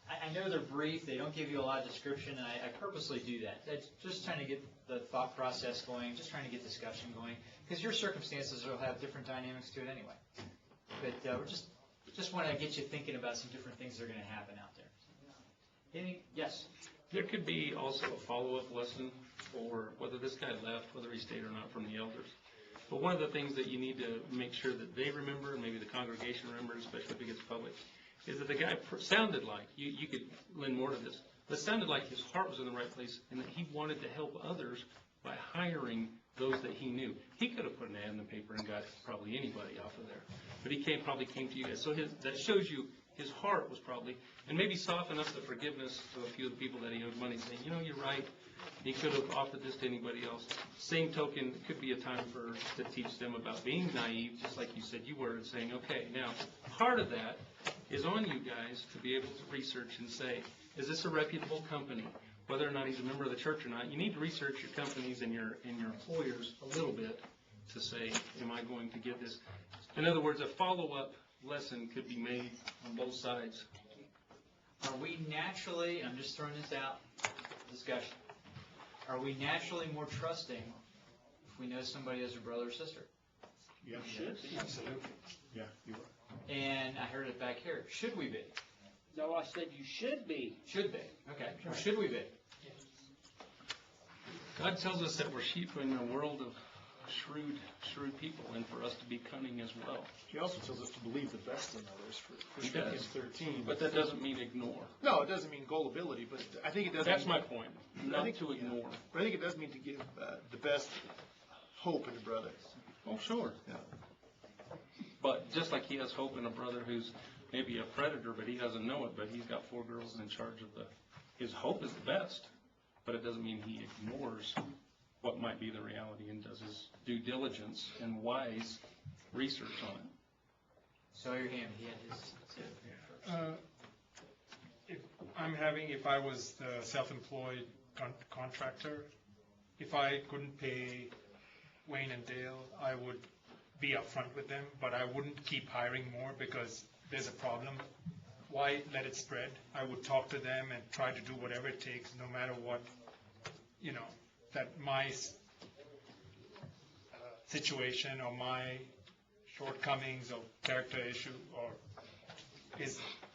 I know they're brief, they don't give you a lot of description, and I purposely do that. That's just trying to get the thought process going, just trying to get discussion going, because your circumstances will have different dynamics to it anyway. But we just want to get you thinking about some different things that are going to happen out there. Yes? There could be also a follow-up lesson for whether this guy left, whether he stayed or not, from the elders. But one of the things that you need to make sure that they remember, and maybe the congregation remembers, especially if it gets public, is that the guy sounded like, you could lend more to this, but sounded like his heart was in the right place and that he wanted to help others by hiring those that he knew. He could have put an ad in the paper and got probably anybody off of there, but he probably came to you guys. So that shows you his heart was probably, and maybe soften up the forgiveness of a few of the people that he owed money, saying, you know, you're right, he could have offered this to anybody else. Same token, it could be a time to teach them about being naive, just like you said you were, and saying, okay, now, part of that is on you guys to be able to research and say, is this a reputable company? Whether or not he's a member of the church or not, you need to research your companies and your employers a little bit to say, am I going to get this? In other words, a follow-up lesson could be made on both sides. Are we naturally, I'm just throwing this out, discussion, are we naturally more trusting if we know somebody as a brother or sister? Yeah, absolutely. Yeah, you are. And I heard it back here. Should we be? No, I said you should be. Should be. Okay. Or should we be? God tells us that we're sheep in a world of shrewd people, and for us to be cunning as well. He also tells us to believe the best in others. He Corinthians does. 13. But that doesn't mean ignore. No, it doesn't mean gullibility, but I think it does. That's my point. Not to ignore. But I think it does mean to give the best hope in a brother. Oh, sure. Yeah. But just like he has hope in a brother who's maybe a predator, but he doesn't know it, but he's got 4 girls in charge of his hope is the best, but it doesn't mean he ignores what might be the reality and does his due diligence and wise research on it. Saw your hand, he had his tip. If I was the self-employed contractor, if I couldn't pay Wayne and Dale, I would be upfront with them, but I wouldn't keep hiring more because there's a problem. Why let it spread? I would talk to them and try to do whatever it takes, no matter what, that my situation or my shortcomings or character issue or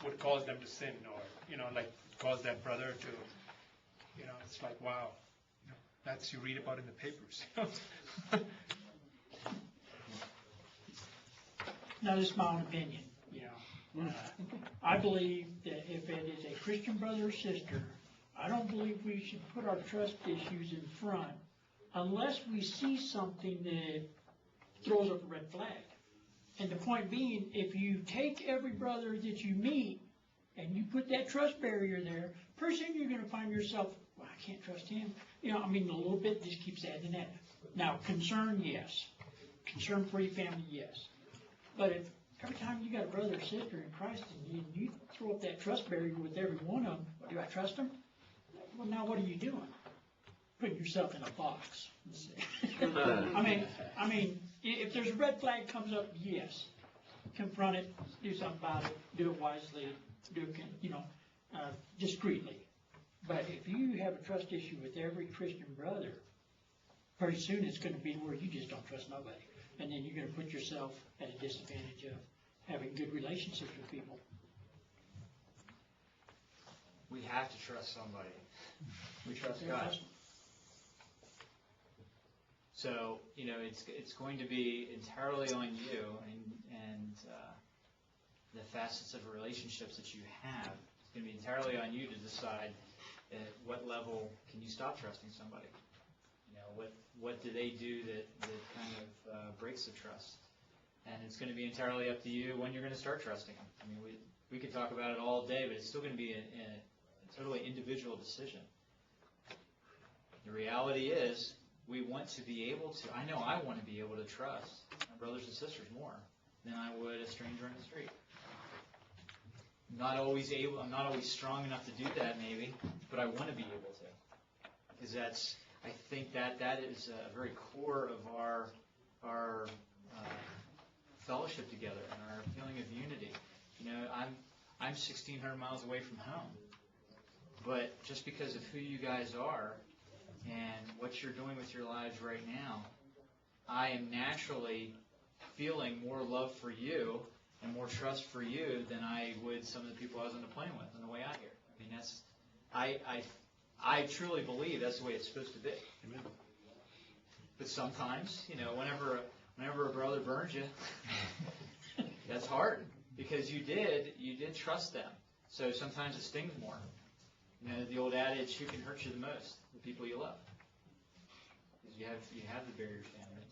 would cause them to sin or, like cause that brother to, it's like, wow, that's you read about in the papers. Now, this is my own opinion, I believe that if it is a Christian brother or sister, I don't believe we should put our trust issues in front unless we see something that throws up a red flag. And the point being, if you take every brother that you meet and you put that trust barrier there, pretty soon you're going to find yourself, well, I can't trust him. A little bit just keeps adding that. Now, concern, yes. Concern for your family, yes. But if every time you got a brother or sister in Christ and you throw up that trust barrier with every one of them, do I trust them? Well, now what are you doing? Putting yourself in a box. I mean, if there's a red flag comes up, yes, confront it, do something about it, do it wisely, do it, discreetly. But if you have a trust issue with every Christian brother, pretty soon it's going to be where you just don't trust nobody. And then you're going to put yourself at a disadvantage of having good relationships with people. We have to trust somebody. We trust God. So, it's going to be entirely on you and the facets of relationships that you have. It's going to be entirely on you to decide at what level can you stop trusting somebody. What do they do that kind of breaks the trust? And it's going to be entirely up to you when you're going to start trusting them. I mean, we could talk about it all day, but it's still going to be a totally individual decision. The reality is, we want to be able to, I know I want to be able to trust my brothers and sisters more than I would a stranger in the street. I'm not always strong enough to do that maybe, but I want to be able to. Because I think that is a very core of our fellowship together and our feeling of unity. I'm 1,600 miles away from home, but just because of who you guys are and what you're doing with your lives right now, I am naturally feeling more love for you and more trust for you than I would some of the people I was on the plane with on the way out here. I mean, I truly believe that's the way it's supposed to be. Amen. But sometimes, whenever a brother burns you, that's hard because you did trust them. So sometimes it stings more. The old adage, who can hurt you the most? The people you love. Because you have the barriers down there.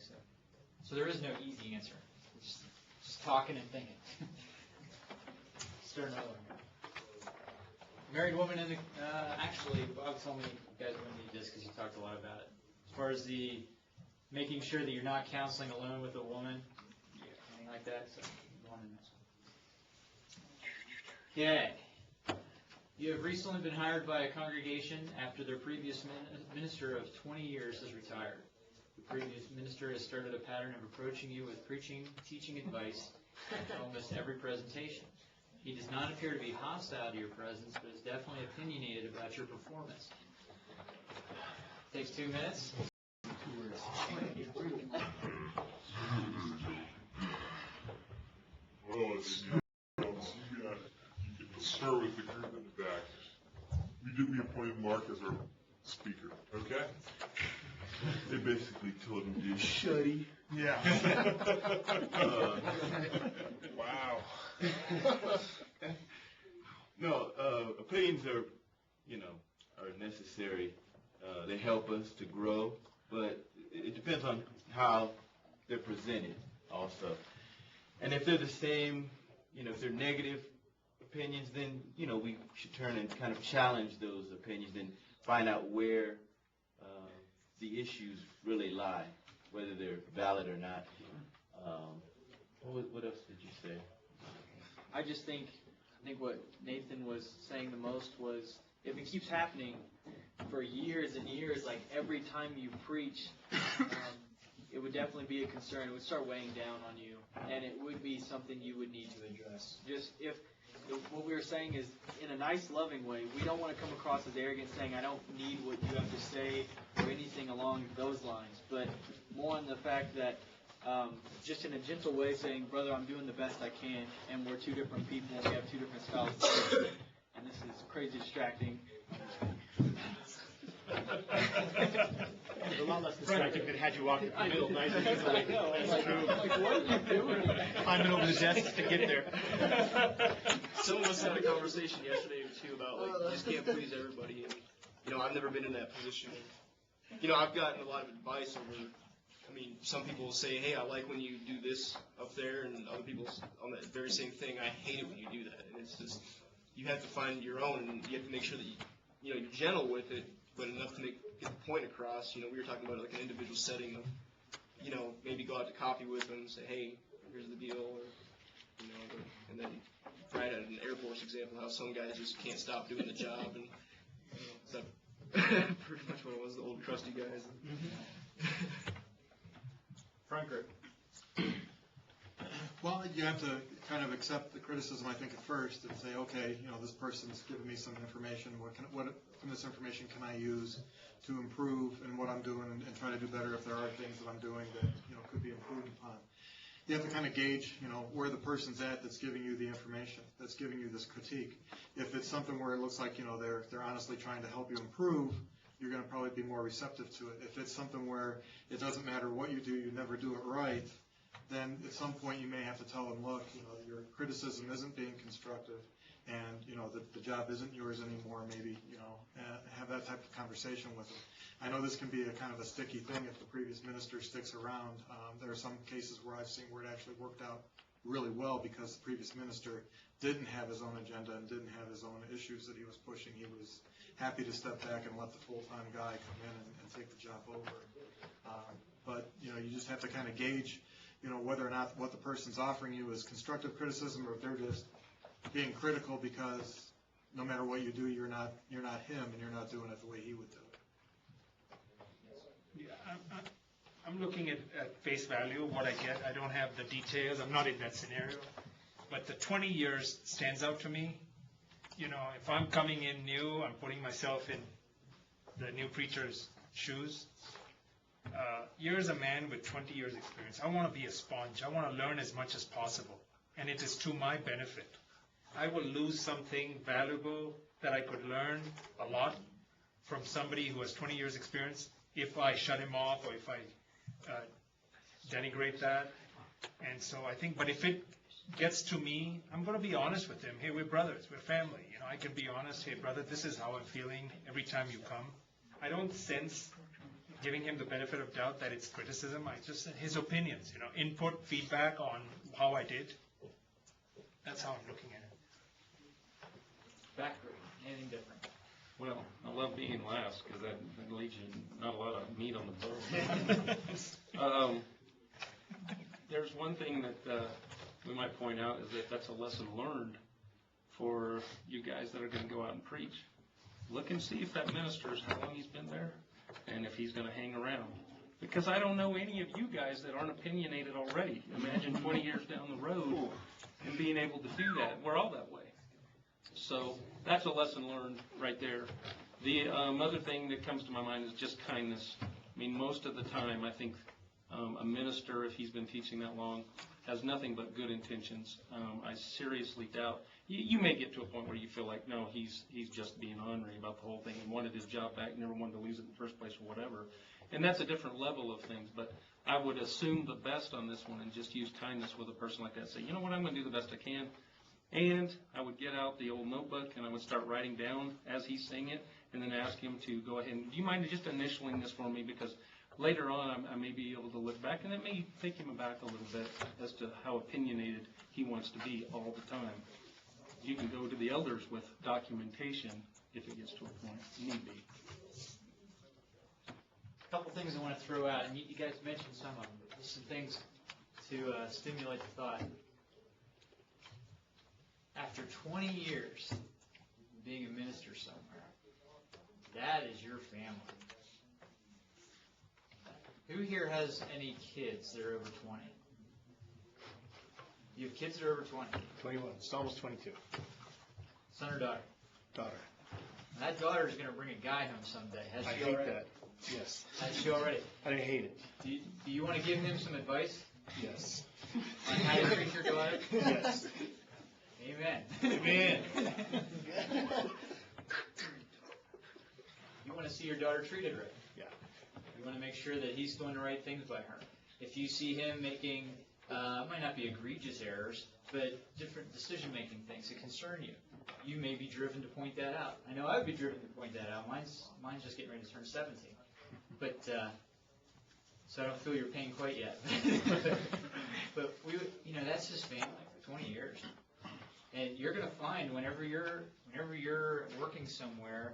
So there is no easy answer. It's just talking and thinking. Start another one. Married woman in the, actually, Bob told me you guys wouldn't need this because you talked a lot about it. As far as the making sure that you're not counseling alone with a woman, anything like that. So, go on to the next one. Okay. You have recently been hired by a congregation after their previous minister of 20 years has retired. The previous minister has started a pattern of approaching you with preaching, teaching advice at almost every presentation. He does not appear to be hostile to your presence, but is definitely opinionated about your performance. Takes 2 minutes. Well, you can start with the group in the back. We appointed Mark as our speaker, okay? They basically told him to Shuddy. Yeah. Wow. No, opinions are necessary. They help us to grow, but it depends on how they're presented also. And if they're the same, if they're negative opinions, then, we should turn and kind of challenge those opinions and find out where the issues really lie, whether they're valid or not. What else did you say? I think what Nathan was saying the most was, if it keeps happening for years and years, like every time you preach, it would definitely be a concern. It would start weighing down on you, and it would be something you would need to address. Just if what we were saying is, in a nice, loving way, we don't want to come across as arrogant, saying, I don't need what you have to say, or anything along those lines, but more on the fact that just in a gentle way saying, brother, I'm doing the best I can, and we're two different people, and we have two different styles of speech, and this is crazy distracting. It's a lot less distracting than had you walked in the middle nice and easily. That's true. Like, what are you doing? Climbing over the desks to get there. Some of us had a conversation yesterday too about like you just can't please everybody. And, you know, I've never been in that position. You know, I've gotten a lot of advice over. I mean, some people will say, "Hey, I like when you do this up there," and other people on that very same thing. I hate it when you do that. And it's just you have to find your own, and you have to make sure that you know you're gentle with it, but enough to get the point across. You know, we were talking about like an individual setting of, you know, maybe go out to coffee with them and say, "Hey, here's the deal," or you know, and then right at an Air Force example, how some guys just can't stop doing the job, and you know, so pretty much what it was, the old crusty guys. Frank. Well, you have to kind of accept the criticism, I think, at first, and say, okay, you know, this person's given me some information. What from this information can I use to improve in what I'm doing and try to do better if there are things that I'm doing that, you know, could be improved upon. You have to kind of gauge, you know, where the person's at that's giving you the information, that's giving you this critique. If it's something where it looks like, you know, they're honestly trying to help you improve, you're going to probably be more receptive to it. If it's something where it doesn't matter what you do, you never do it right, then at some point you may have to tell them, look, you know, your criticism isn't being constructive, and, you know, the job isn't yours anymore, maybe, you know, have that type of conversation with them. I know this can be a kind of a sticky thing if the previous minister sticks around. There are some cases where I've seen where it actually worked out really well because the previous minister didn't have his own agenda and didn't have his own issues that he was pushing. He was happy to step back and let the full-time guy come in and take the job over. But, you know, you just have to kind of gauge, you know, whether or not what the person's offering you is constructive criticism or if they're just being critical because no matter what you do, you're not him and you're not doing it the way he would do it. Yeah, I'm looking at face value, what I get. I don't have the details. I'm not in that scenario. But the 20 years stands out to me. You know, if I'm coming in new, I'm putting myself in the new preacher's shoes. Here's a man with 20 years experience. I want to be a sponge. I want to learn as much as possible. And it is to my benefit. I will lose something valuable that I could learn a lot from somebody who has 20 years experience if I shut him off or if I denigrate that. And so I think, but if it gets to me, I'm going to be honest with him. Hey, we're brothers, we're family. You know, I can be honest. Hey, brother, this is how I'm feeling every time you come. I don't sense giving him the benefit of doubt that it's criticism. I just his opinions, you know, input, feedback on how I did. That's how I'm looking at it. Background, anything different? Well, I love being last because that leaves you not a lot of meat on the bone. There's one thing that we might point out is that that's a lesson learned for you guys that are going to go out and preach. Look and see if that minister's how long he's been there and if he's going to hang around. Because I don't know any of you guys that aren't opinionated already. Imagine 20 years down the road and being able to do that. We're all that way. So that's a lesson learned right there. The other thing that comes to my mind is just kindness. I mean, most of the time, I think a minister, if he's been teaching that long, has nothing but good intentions. I seriously doubt. You may get to a point where you feel like, no, he's just being ornery about the whole thing and wanted his job back, never wanted to lose it in the first place or whatever. And that's a different level of things. But I would assume the best on this one and just use kindness with a person like that. Say, you know what, I'm going to do the best I can. And I would get out the old notebook and I would start writing down as he's saying it and then ask him to go ahead and, do you mind just initialing this for me? Because later on I may be able to look back and it may take him aback a little bit as to how opinionated he wants to be all the time. You can go to the elders with documentation if it gets to a point, need be. couple things I want to throw out, and you guys mentioned some of them, but just some things to stimulate the thought. After 20 years being a minister somewhere, that is your family. Who here has any kids that are over 20? You have kids that are over 20? 21. It's almost 22. Son or daughter? Daughter. That daughter is going to bring a guy home someday. Has I she hate already? that. Yes. Has she already? I hate it. Do you want to give him some advice Yes. on how to treat your daughter? Yes. Amen. Amen. You want to see your daughter treated right. Yeah. You want to make sure that he's doing the right things by her. If you see him making, might not be egregious errors, but different decision-making things that concern you, you may be driven to point that out. I know I would be driven to point that out. Mine's just getting ready to turn 17. But, so I don't feel your pain quite yet. But that's his family for 20 years. And you're going to find whenever you're working somewhere,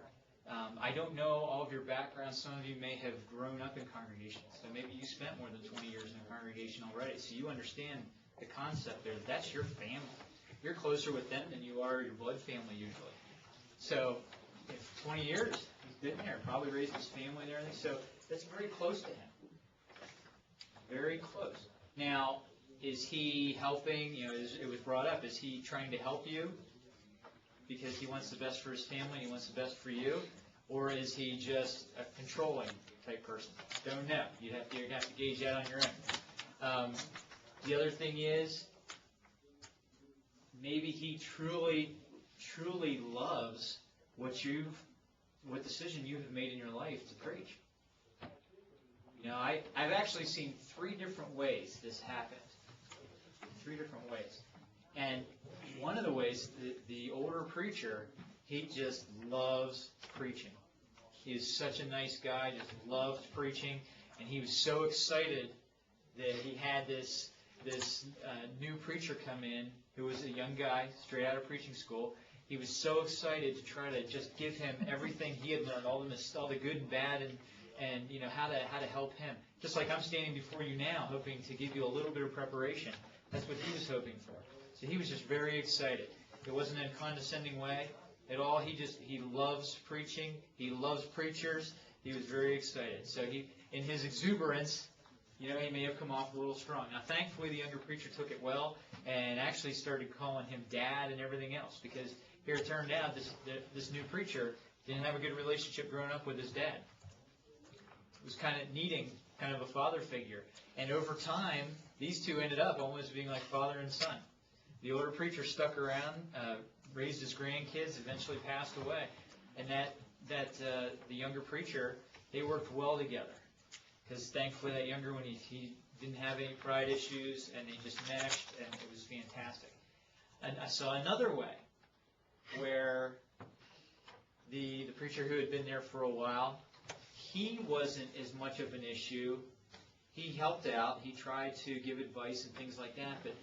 I don't know all of your background. Some of you may have grown up in congregations. So maybe you spent more than 20 years in a congregation already. So you understand the concept there. That's your family. You're closer with them than you are your blood family usually. So if 20 years, he's been there, probably raised his family and everything. So that's very close to him. Very close. Now, is he helping? It was brought up. Is he trying to help you because he wants the best for his family, he wants the best for you? Or is he just a controlling type person? Don't know. You'd have to gauge that on your own. The other thing is, maybe he truly loves what decision you have made in your life to preach. I've actually seen 3 different ways this happened. 3 different ways. And one of the ways, the older preacher, he just loves preaching. He is such a nice guy, just loved preaching, and he was so excited that he had this new preacher come in who was a young guy, straight out of preaching school. He was so excited to try to just give him everything he had learned, all the good and bad, and how to help him. Just like I'm standing before you now, hoping to give you a little bit of preparation. That's what he was hoping for. So he was just very excited. It wasn't in a condescending way at all. He loves preaching. He loves preachers. He was very excited. So in his exuberance, he may have come off a little strong. Now, thankfully, the younger preacher took it well and actually started calling him dad and everything else, because here it turned out this new preacher didn't have a good relationship growing up with his dad. Was kind of needing kind of a father figure. And over time, these two ended up almost being like father and son. The older preacher stuck around, raised his grandkids, eventually passed away. And the younger preacher, they worked well together. Because thankfully that younger one, he didn't have any pride issues, and they just meshed, and it was fantastic. And I saw another way where the preacher who had been there for a while, he wasn't as much of an issue. He helped out. He tried to give advice and things like that. But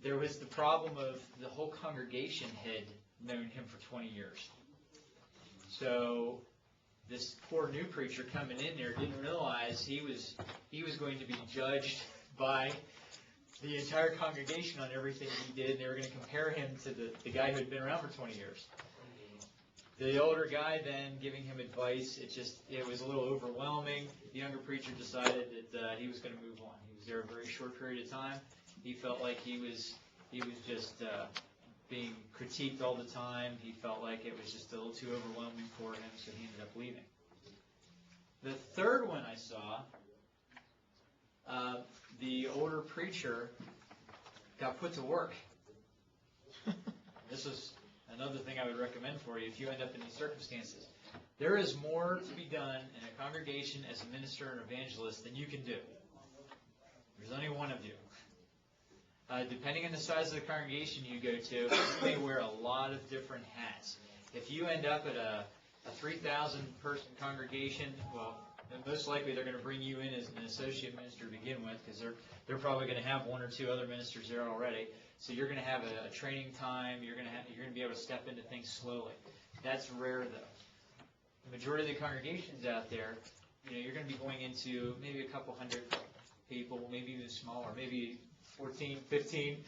there was the problem of the whole congregation had known him for 20 years. So this poor new preacher coming in there didn't realize he was going to be judged by the entire congregation on everything he did. And they were going to compare him to the guy who had been around for 20 years. The older guy then giving him advice, it was a little overwhelming. The younger preacher decided that he was going to move on. He was there a very short period of time. He felt like he was just being critiqued all the time. He felt like it was just a little too overwhelming for him, so he ended up leaving. The third one I saw, the older preacher got put to work. This is another thing I would recommend for you if you end up in these circumstances. There is more to be done in a congregation as a minister and evangelist than you can do. There's only one of you. Depending on the size of the congregation you go to, you may wear a lot of different hats. If you end up at a 3,000-person congregation, well, then most likely they're going to bring you in as an associate minister to begin with, because they're probably going to have 1 or 2 other ministers there already. So you're going to have a training time. You're going to be able to step into things slowly. That's rare, though. The majority of the congregations out there, you're going to be going into maybe a couple hundred people, maybe even smaller, maybe 14, 15,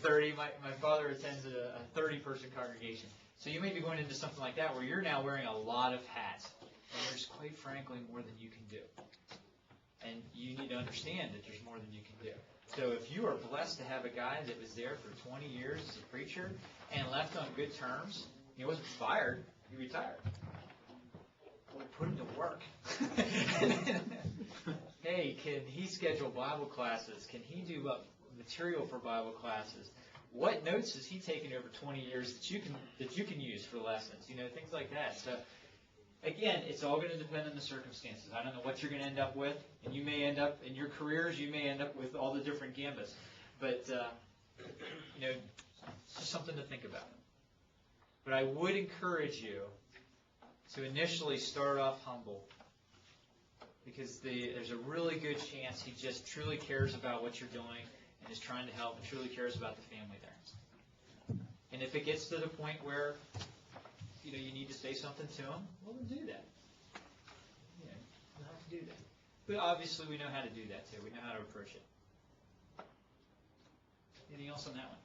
30. My father attends a 30-person congregation. So you may be going into something like that where you're now wearing a lot of hats. And there's, quite frankly, more than you can do. And you need to understand that there's more than you can do. So if you are blessed to have a guy that was there for 20 years as a preacher and left on good terms, he wasn't fired, he retired. Well, put him to work. Hey, can he schedule Bible classes? Can he do material for Bible classes? What notes has he taken over 20 years that you can use for lessons? Things like that. So again, it's all going to depend on the circumstances. I don't know what you're going to end up with, and you may end up in your careers. You may end up with all the different gambits, but it's just something to think about. But I would encourage you to initially start off humble, because there's a really good chance he just truly cares about what you're doing and is trying to help and truly cares about the family there. And if it gets to the point where you need to say something to him, well, then do that. You have to do that. But obviously we know how to do that too. We know how to approach it. Anything else on that one?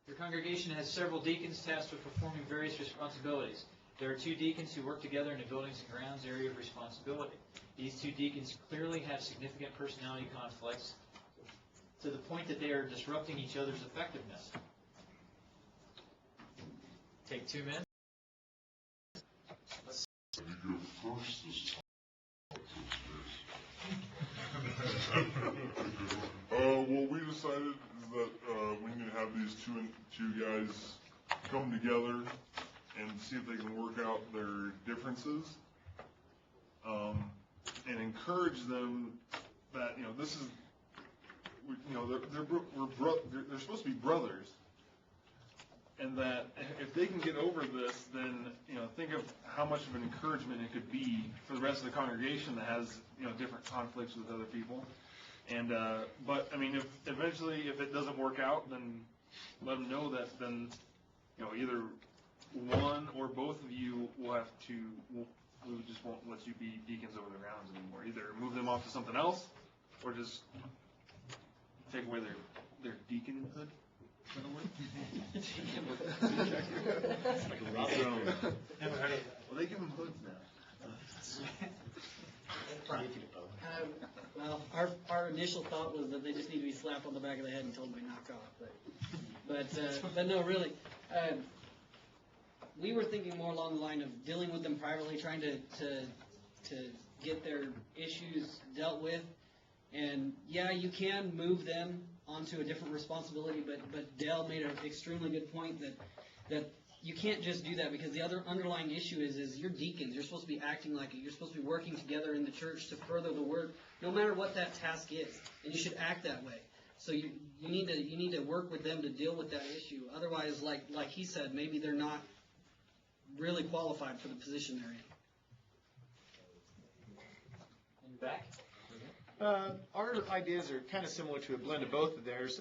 Your congregation has several deacons tasked with performing various responsibilities. There are 2 deacons who work together in the buildings and grounds area of responsibility. These 2 deacons clearly have significant personality conflicts to the point that they are disrupting each other's effectiveness. Take 2 minutes. What we decided is that we need to have these two guys come together and see if they can work out their differences, and encourage them that this is they're supposed to be brothers, and that if they can get over this, then think of how much of an encouragement it could be for the rest of the congregation that has different conflicts with other people. And but I mean, if eventually if it doesn't work out, then let them know that then either one or both of you will have to we just won't let you be deacons over the grounds anymore. Either move them off to something else, or just take away their deaconhood. Well, they give them hoods now. Well, our initial thought was that they just need to be slapped on the back of the head and told to knock off. But no, really, we were thinking more along the line of dealing with them privately, trying to get their issues dealt with. And yeah, you can move them onto a different responsibility, but Dale made an extremely good point that you can't just do that, because the other underlying issue is you're deacons. You're supposed to be acting like it. You're supposed to be working together in the church to further the work, no matter what that task is, and you should act that way. So you need to work with them to deal with that issue. Otherwise, like he said, maybe they're not really qualified for the position they're in. In the back. Our ideas are kind of similar to a blend of both of theirs.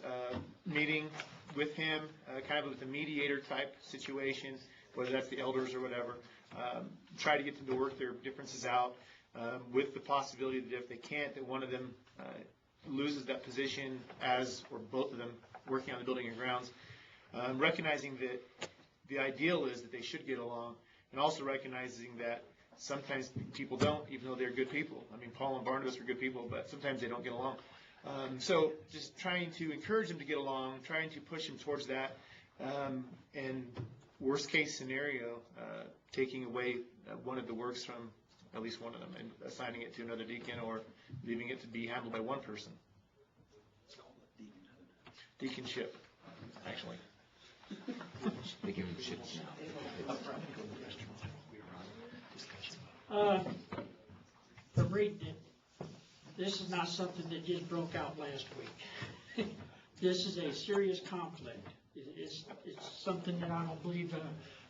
Meeting with him, kind of with a mediator type situation, whether that's the elders or whatever. Try to get them to work their differences out, with the possibility that if they can't, that one of them loses that position or both of them working on the building and grounds. Recognizing that the ideal is that they should get along, and also recognizing that sometimes people don't, even though they're good people. I mean, Paul and Barnabas were good people, but sometimes they don't get along. So just trying to encourage them to get along, trying to push them towards that, and worst case scenario, taking away one of the works from at least one of them and assigning it to another deacon, or leaving it to be handled by one person. It's called a deaconship, actually. From reading it, this is not something that just broke out last week. This is a serious conflict. It's something that I don't believe,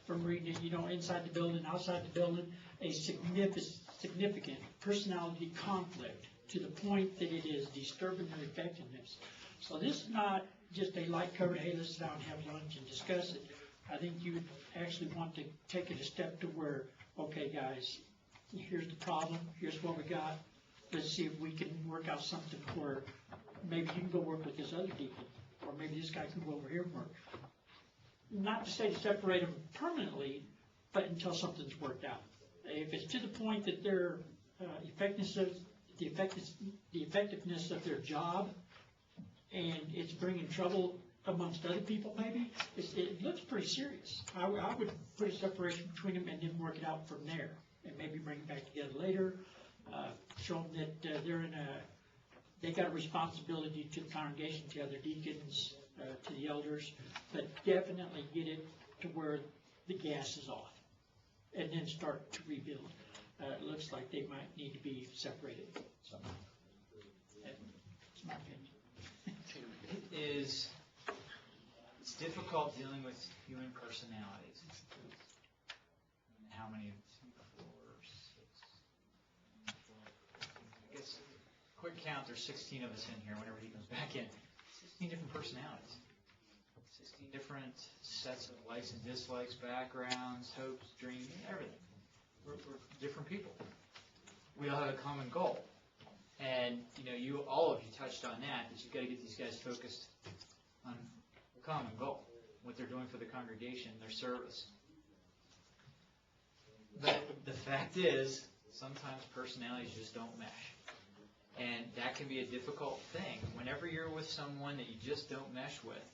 from reading it, inside the building, outside the building, a significant personality conflict to the point that it is disturbing their effectiveness. So this is not just a light covered, hey, let's sit down and have lunch and discuss it. I think you would actually want to take it a step to where, okay, guys, here's the problem, here's what we got. Let's see if we can work out something where maybe you can go work with this other deacon, or maybe this guy can go over here and work. Not to say to separate them permanently, but until something's worked out. If it's to the point that their the effectiveness of their job, and it's bringing trouble amongst other people, maybe it looks pretty serious. I would put a separation between them and then work it out from there, and maybe bring it back together later. Show them that they got a responsibility to the congregation, to other deacons, to the elders, but definitely get it to where the gas is off, and then start to rebuild. It looks like they might need to be separated. So, that's my opinion. It's difficult dealing with human personalities. How many? 4, 6. I guess, quick count, there's 16 of us in here whenever he comes back in. 16 different personalities. 16 different sets of likes and dislikes, backgrounds, hopes, dreams, everything. We're different people. We all have a common goal. And, all of you touched on that you've got to get these guys focused on the common goal, what they're doing for the congregation, their service. But the fact is, sometimes personalities just don't mesh. And that can be a difficult thing. Whenever you're with someone that you just don't mesh with,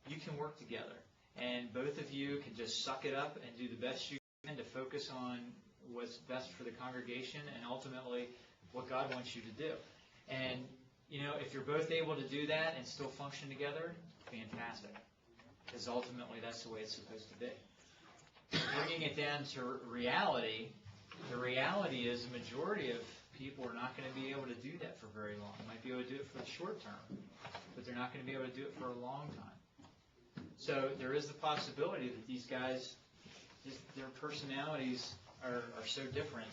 you can work together. And both of you can just suck it up and do the best you can to focus on what's best for the congregation and ultimately what God wants you to do. And, if you're both able to do that and still function together, fantastic. Because ultimately that's the way it's supposed to be. Bringing it down to reality, the reality is the majority of people are not going to be able to do that for very long. They might be able to do it for the short term, but they're not going to be able to do it for a long time. So there is the possibility that these guys, their personalities are so different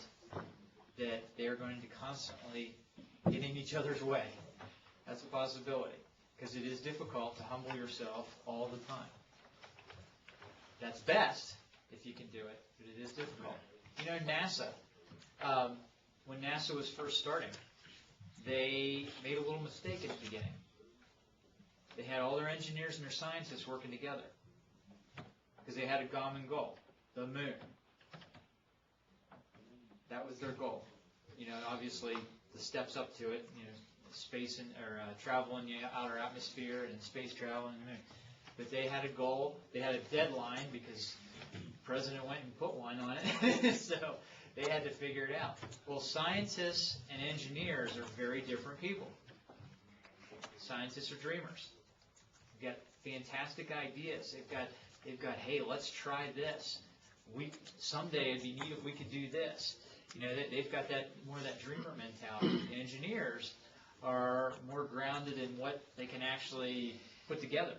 that they're going to constantly get in each other's way. That's a possibility, because it is difficult to humble yourself all the time. That's best if you can do it, but it is difficult. NASA, when NASA was first starting, they made a little mistake at the beginning. They had all their engineers and their scientists working together because they had a common goal, the moon. That was their goal. Obviously the steps up to it, space or travel in the outer atmosphere and space travel in the moon. But they had a goal, they had a deadline because the president went and put one on it, so they had to figure it out. Well, scientists and engineers are very different people. Scientists are dreamers. They've got fantastic ideas. They've got, hey, let's try this. Someday it'd be neat if we could do this. They've got more of that dreamer mentality. The engineers are more grounded in what they can actually put together.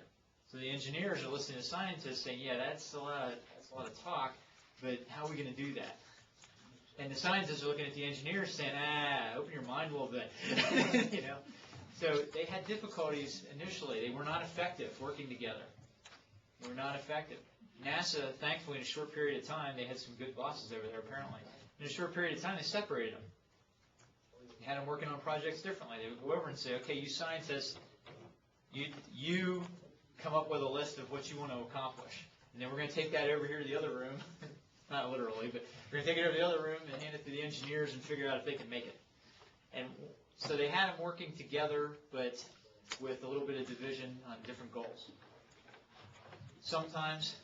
So the engineers are listening to scientists saying, yeah, that's a lot of talk, but how are we going to do that? And the scientists are looking at the engineers saying, open your mind a little bit. So they had difficulties initially. They were not effective working together. They were not effective. NASA, thankfully, in a short period of time, they had some good bosses over there, apparently. In a short period of time, they separated them. They had them working on projects differently. They would go over and say, okay, you scientists, you come up with a list of what you want to accomplish. And then we're going to take that over here to the other room. Not literally, but we're going to take it over to the other room and hand it to the engineers and figure out if they can make it. And so they had them working together, but with a little bit of division on different goals. Sometimes,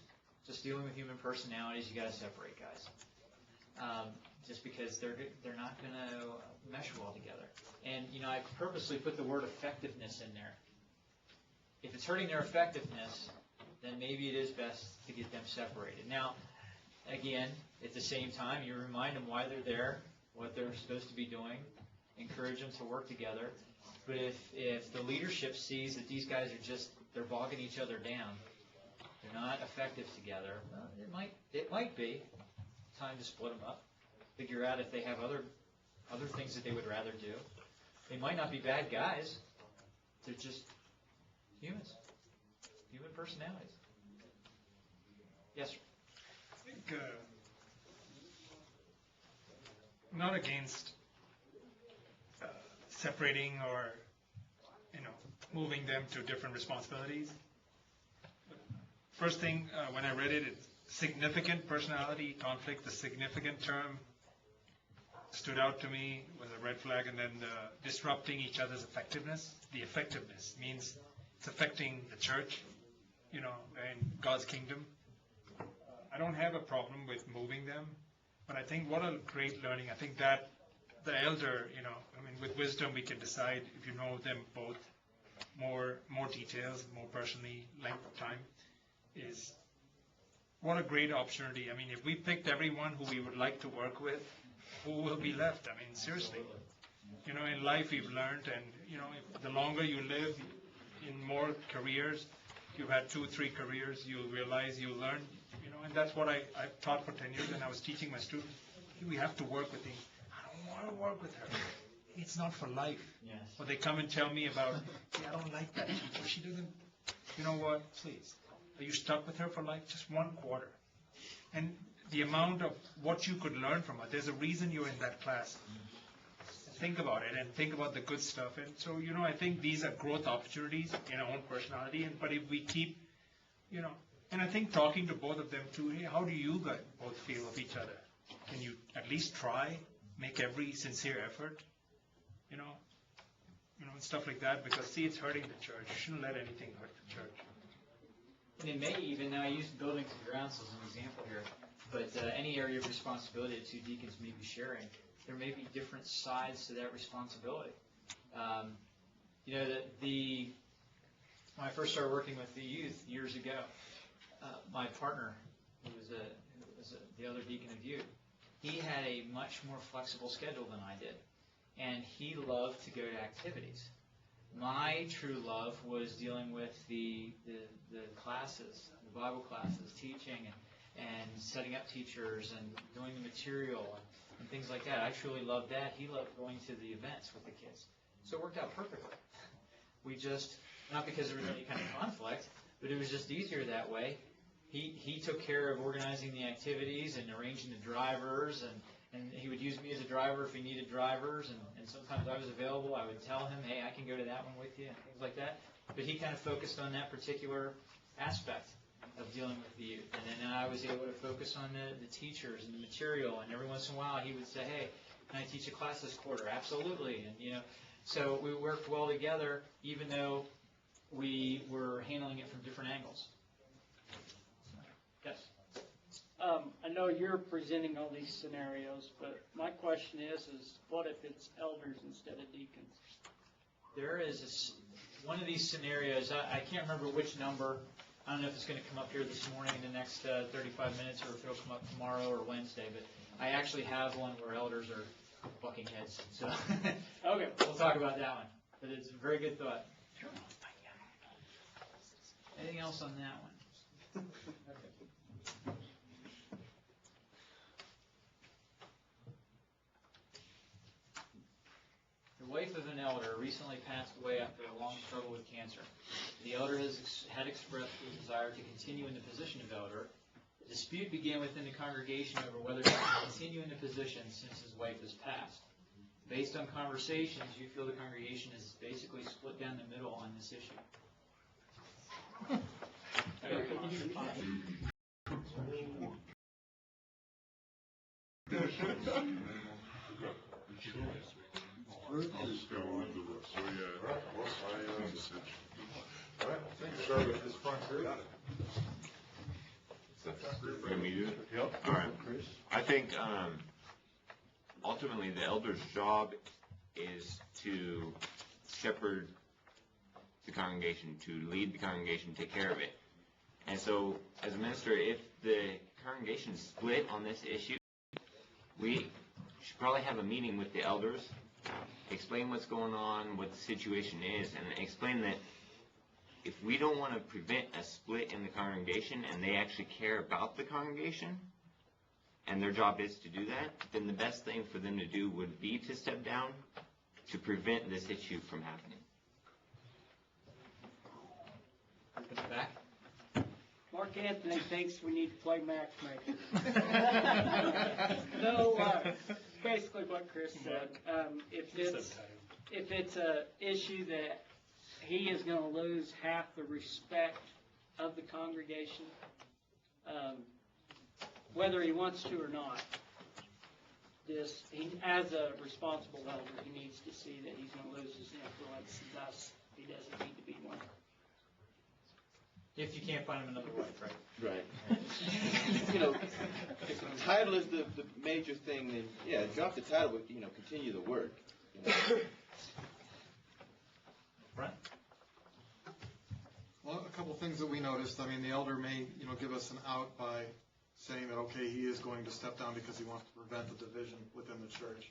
just dealing with human personalities, you got to separate guys. Just because they're not going to mesh well together. And, I purposely put the word effectiveness in there. If it's hurting their effectiveness, then maybe it is best to get them separated. Now, again, at the same time, you remind them why they're there, what they're supposed to be doing, encourage them to work together. But if the leadership sees that these guys are they're bogging each other down, they're not effective together, well, it might be time to split them up, figure out if they have other things that they would rather do. They might not be bad guys. They're just humans. human personalities. Yes, sir. I think, not against separating or, moving them to different responsibilities. First thing, when I read it, it's significant personality conflict. The significant term stood out to me, was a red flag, and then disrupting each other's effectiveness. The effectiveness means it's affecting the church, and God's kingdom. I don't have a problem with moving them, but I think what a great learning. I think that the elder, with wisdom we can decide if you know them both more details, more personally, length of time, is what a great opportunity. I mean, if we picked everyone who we would like to work with, who will be left? I mean, seriously. In life we've learned, and, if the longer you live in more careers, you've had 2-3 careers, you'll realize, you'll learn, and that's what I've taught for 10 years, and I was teaching my students, we have to work with things. I don't want to work with her. It's not for life. Yes. Or they come and tell me about, I don't like that teacher. She doesn't, you know what, please. Are you stuck with her for life? Just 1 quarter. And the amount of what you could learn from her, there's a reason you're in that class. Think about it and think about the good stuff. And so, I think these are growth opportunities in our own personality. But if we keep, and I think talking to both of them too, hey, how do you guys both feel of each other? Can you at least try, make every sincere effort, and stuff like that? Because, see, it's hurting the church. You shouldn't let anything hurt the church. And it may even, now I use buildings and grounds as an example here, but any area of responsibility that 2 deacons may be sharing, there may be different sides to that responsibility. When I first started working with the youth years ago, my partner, who was the other deacon of youth, he had a much more flexible schedule than I did, and he loved to go to activities. My true love was dealing with the classes, the Bible classes, teaching and setting up teachers and doing the material and things like that. I truly loved that. He loved going to the events with the kids. So it worked out perfectly. We just, not because there was any kind of conflict, but it was just easier that way. He took care of organizing the activities and arranging the drivers, and he would use me as a driver if he needed drivers, and sometimes I was available. I would tell him, hey, I can go to that one with you, and things like that. But he kind of focused on that particular aspect of dealing with the youth. And then I was able to focus on the teachers and the material, and every once in a while he would say, hey, can I teach a class this quarter? Absolutely. And, so we worked well together, even though we were handling it from different angles. Yes? I know you're presenting all these scenarios, but my question is what if it's elders instead of deacons? There is one of these scenarios, I can't remember which number. I don't know if it's going to come up here this morning in the next 35 minutes or if it'll come up tomorrow or Wednesday, but I actually have one where elders are bucking heads. So okay, we'll talk about that one. But it's a very good thought. Anything else on that one? The wife of an elder recently passed away after a long struggle with cancer. The elder had expressed his desire to continue in the position of elder. A dispute began within the congregation over whether he should continue in the position since his wife has passed. Based on conversations, you feel the congregation is basically split down the middle on this issue. I'll just go with the rest. So, yeah, I think start with this front group. Can we do it? Yep. All right. I think ultimately the elder's job is to shepherd the congregation, to lead the congregation, take care of it. And so, as a minister, if the congregation is split on this issue, we should probably have a meeting with the elders, explain what's going on, what the situation is, and explain that if we don't want to prevent a split in the congregation and they actually care about the congregation and their job is to do that, then the best thing for them to do would be to step down to prevent this issue from happening. Back. Mark Anthony thinks we need to play matchmaker. No, basically what Chris said. If it's a issue that he is going to lose half the respect of the congregation, whether he wants to or not, as a responsible elder, he needs to see that he's going to lose his influence, and thus he doesn't need to be one. If you can't find him another wife, right? Right. You know, if the title is the major thing, then yeah, drop the title, but you know, continue the work. You know. Right. Well, a couple things that we noticed. I mean, the elder may, give us an out by saying that, okay, he is going to step down because he wants to prevent the division within the church.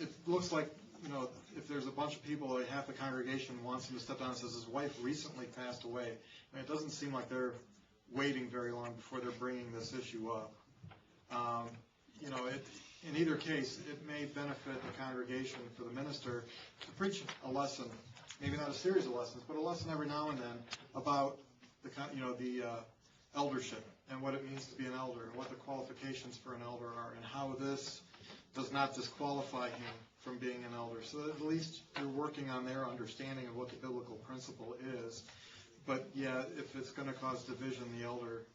It looks like, if there's a bunch of people, like half the congregation wants him to step down and says his wife recently passed away, I mean, it doesn't seem like they're waiting very long before they're bringing this issue up. In either case, it may benefit the congregation for the minister to preach a lesson, maybe not a series of lessons, but a lesson every now and then about the eldership and what it means to be an elder and what the qualifications for an elder are and how this does not disqualify him from being an elder. So at least you're working on their understanding of what the biblical principle is. But yeah, if it's going to cause division, the elder,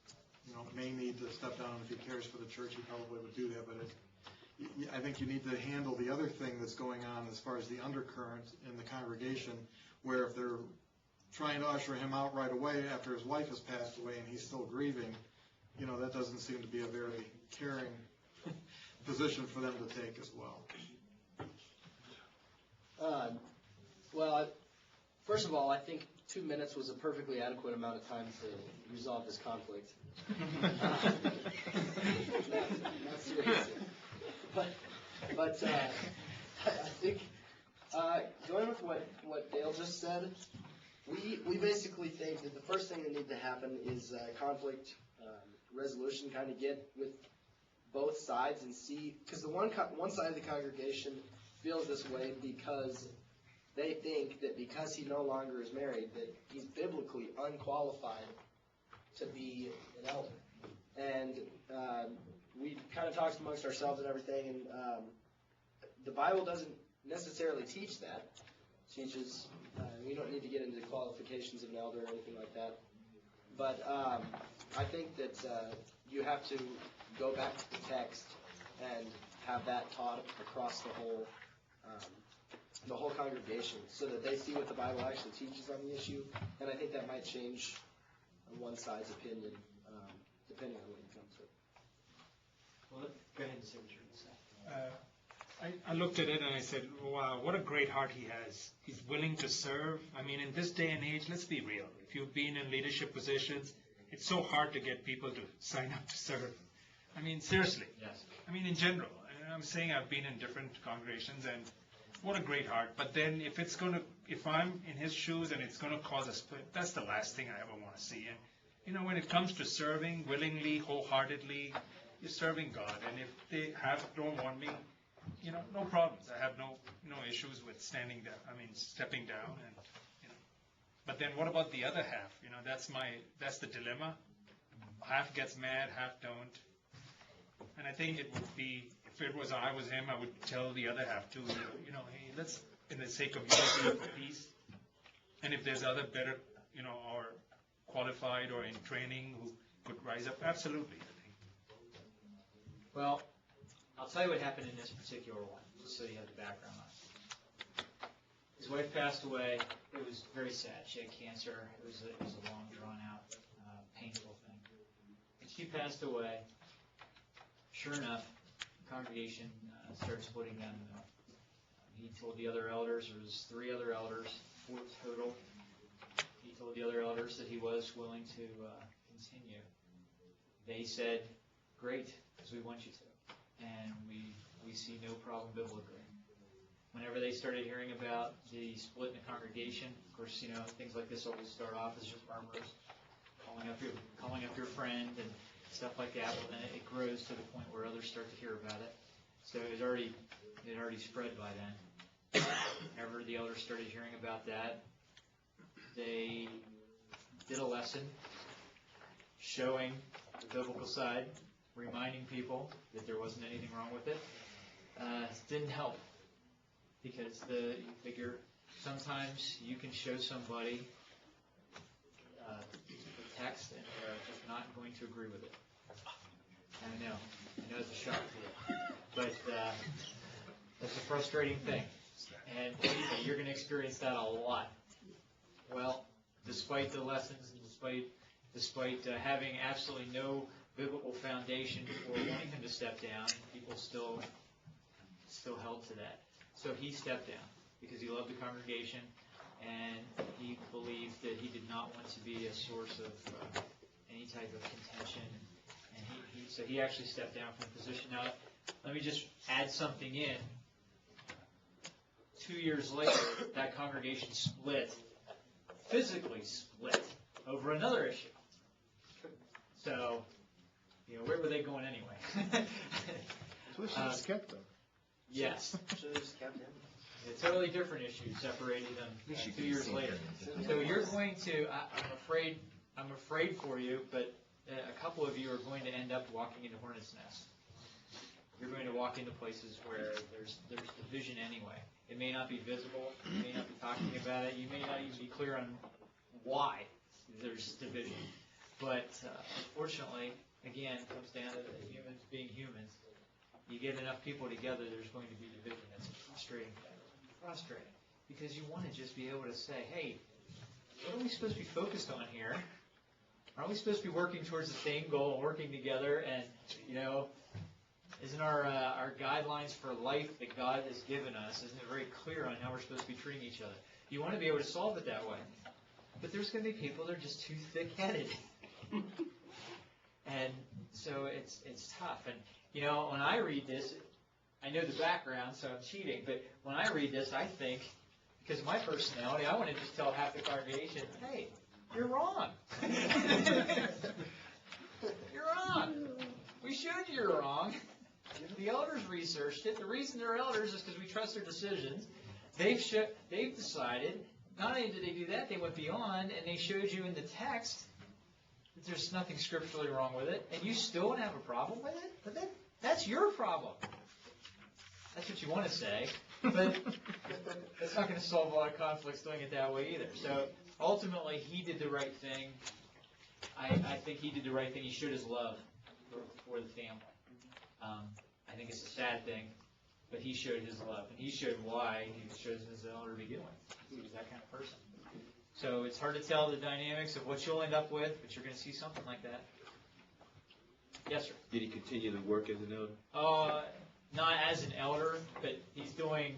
may need to step down. If he cares for the church, he probably would do that. But I think you need to handle the other thing that's going on as far as the undercurrent in the congregation, where if they're trying to usher him out right away after his wife has passed away and he's still grieving, that doesn't seem to be a very caring position for them to take as well. First of all, I think 2 minutes was a perfectly adequate amount of time to resolve this conflict. Not seriously. But I think, going with what Dale just said, we basically think that the first thing that needs to happen is conflict resolution, kind of get with both sides and see, because the one side of the congregation feels this way because they think that because he no longer is married, that he's biblically unqualified to be an elder. And we kind of talked amongst ourselves and everything, and the Bible doesn't necessarily teach that. It teaches we don't need to get into the qualifications of an elder or anything like that. But I think that you have to go back to the text and have that taught across the whole congregation so that they see what the Bible actually teaches on the issue. And I think that might change one side's opinion depending on what you come to. Well, go ahead and say what you're going to say. I looked at it and I said, wow, what a great heart he has. He's willing to serve. I mean, in this day and age, let's be real. If you've been in leadership positions, it's so hard to get people to sign up to serve. I mean, seriously. Yes. I mean, in general. And I'm saying I've been in different congregations, and what a great heart. But then if I'm in his shoes and it's going to cause a split, that's the last thing I ever want to see. And, when it comes to serving willingly, wholeheartedly, you're serving God. And if they don't want me, no problems. I have no issues with stepping down. And, But then what about the other half? That's the dilemma. Half gets mad, half don't. And I think it would be, if I was him, I would tell the other half too, hey, let's, in the sake of unity and peace, and if there's other better, or qualified or in training who could rise up, absolutely, I think. Well, I'll tell you what happened in this particular one, just so you have the background on it. His wife passed away. It was very sad. She had cancer. It was a long, drawn-out, painful thing. And she passed away. Sure enough, the congregation started splitting down the middle. He told the other elders, there was 3 other elders, 4 total. He told the other elders that he was willing to continue. They said, great, because we want you to. And we see no problem biblically. Whenever they started hearing about the split in the congregation, of course, things like this always start off as just murmurs, calling up your friend and stuff like that. Well, then it grows to the point where others start to hear about it. So it had already spread by then. Whenever the elders started hearing about that, they did a lesson showing the biblical side, reminding people that there wasn't anything wrong with it. Didn't help, because you figure sometimes you can show somebody the text and they're just not going to agree with it. I know it's a shock to you, but that's a frustrating thing, and believe me, you're going to experience that a lot. Well, despite the lessons and despite having absolutely no biblical foundation for wanting him to step down, people still held to that. So he stepped down because he loved the congregation, and he believed that he did not want to be a source of any type of contention. And so he actually stepped down from the position. Now, let me just add something in. 2 years later, that congregation physically split over another issue. So, where were they going anyway? So we should have kept them. Yes. Should have just kept him. A totally different issue separated them 2 years later. So you're going to, I'm afraid for you, but a couple of you are going to end up walking into hornet's nests. You're going to walk into places where there's division anyway. It may not be visible. You may not be talking about it. You may not even be clear on why there's division. But unfortunately, again, it comes down to humans being humans. You get enough people together, there's going to be division. That's a frustrating thing. Frustrating. Because you want to just be able to say, hey, what are we supposed to be focused on here? Aren't we supposed to be working towards the same goal and working together? And, isn't our guidelines for life that God has given us, isn't it very clear on how we're supposed to be treating each other? You want to be able to solve it that way. But there's going to be people that are just too thick-headed. And so it's tough. And, when I read this, I know the background, so I'm cheating. But when I read this, I think, because of my personality, I want to just tell half the congregation, hey, you're wrong. You're wrong. We showed you you're wrong. The elders researched it. The reason they're elders is because we trust their decisions. They've decided. Not only did they do that, they went beyond, and they showed you in the text that there's nothing scripturally wrong with it, and you still don't have a problem with it? But that's your problem. That's what you want to say, but that's not going to solve a lot of conflicts doing it that way either. So ultimately, he did the right thing. I think he did the right thing. He showed his love for the family. I think it's a sad thing, but he showed his love, and he showed why he chose his elder to begin with. He was that kind of person. So it's hard to tell the dynamics of what you'll end up with, but you're going to see something like that. Yes, sir. Did he continue to work as an elder? Not as an elder, but he's doing,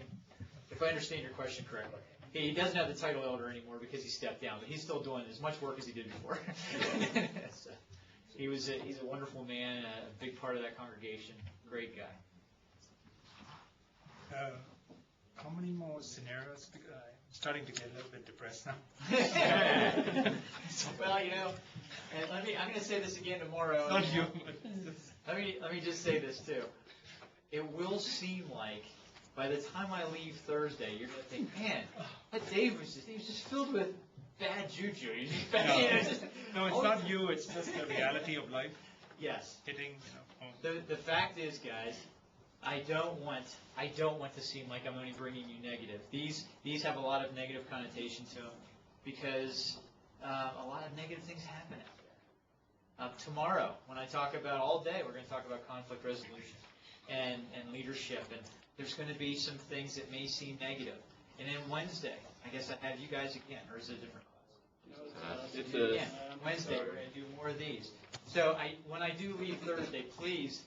if I understand your question correctly, he doesn't have the title elder anymore because he stepped down, but he's still doing as much work as he did before. So, he's a wonderful man, a big part of that congregation, great guy. How many more scenarios? I'm starting to get a little bit depressed now. Well, and I'm going to say this again tomorrow. Not you. Let me just say this too. It will seem like by the time I leave Thursday, you're going to think, man, that Dave was just filled with bad juju. No, it's not you. It's just the reality of life. Yes. Hitting. The fact is, guys, I don't want to seem like I'm only bringing you negative. These have a lot of negative connotation to them because a lot of negative things happen out there. Tomorrow, when I talk about all day, we're going to talk about conflict resolution and leadership, and there's going to be some things that may seem negative. And then Wednesday, I guess I have you guys again, or is it a different class? Wednesday, we're going to do more of these. So when I do leave Thursday, please.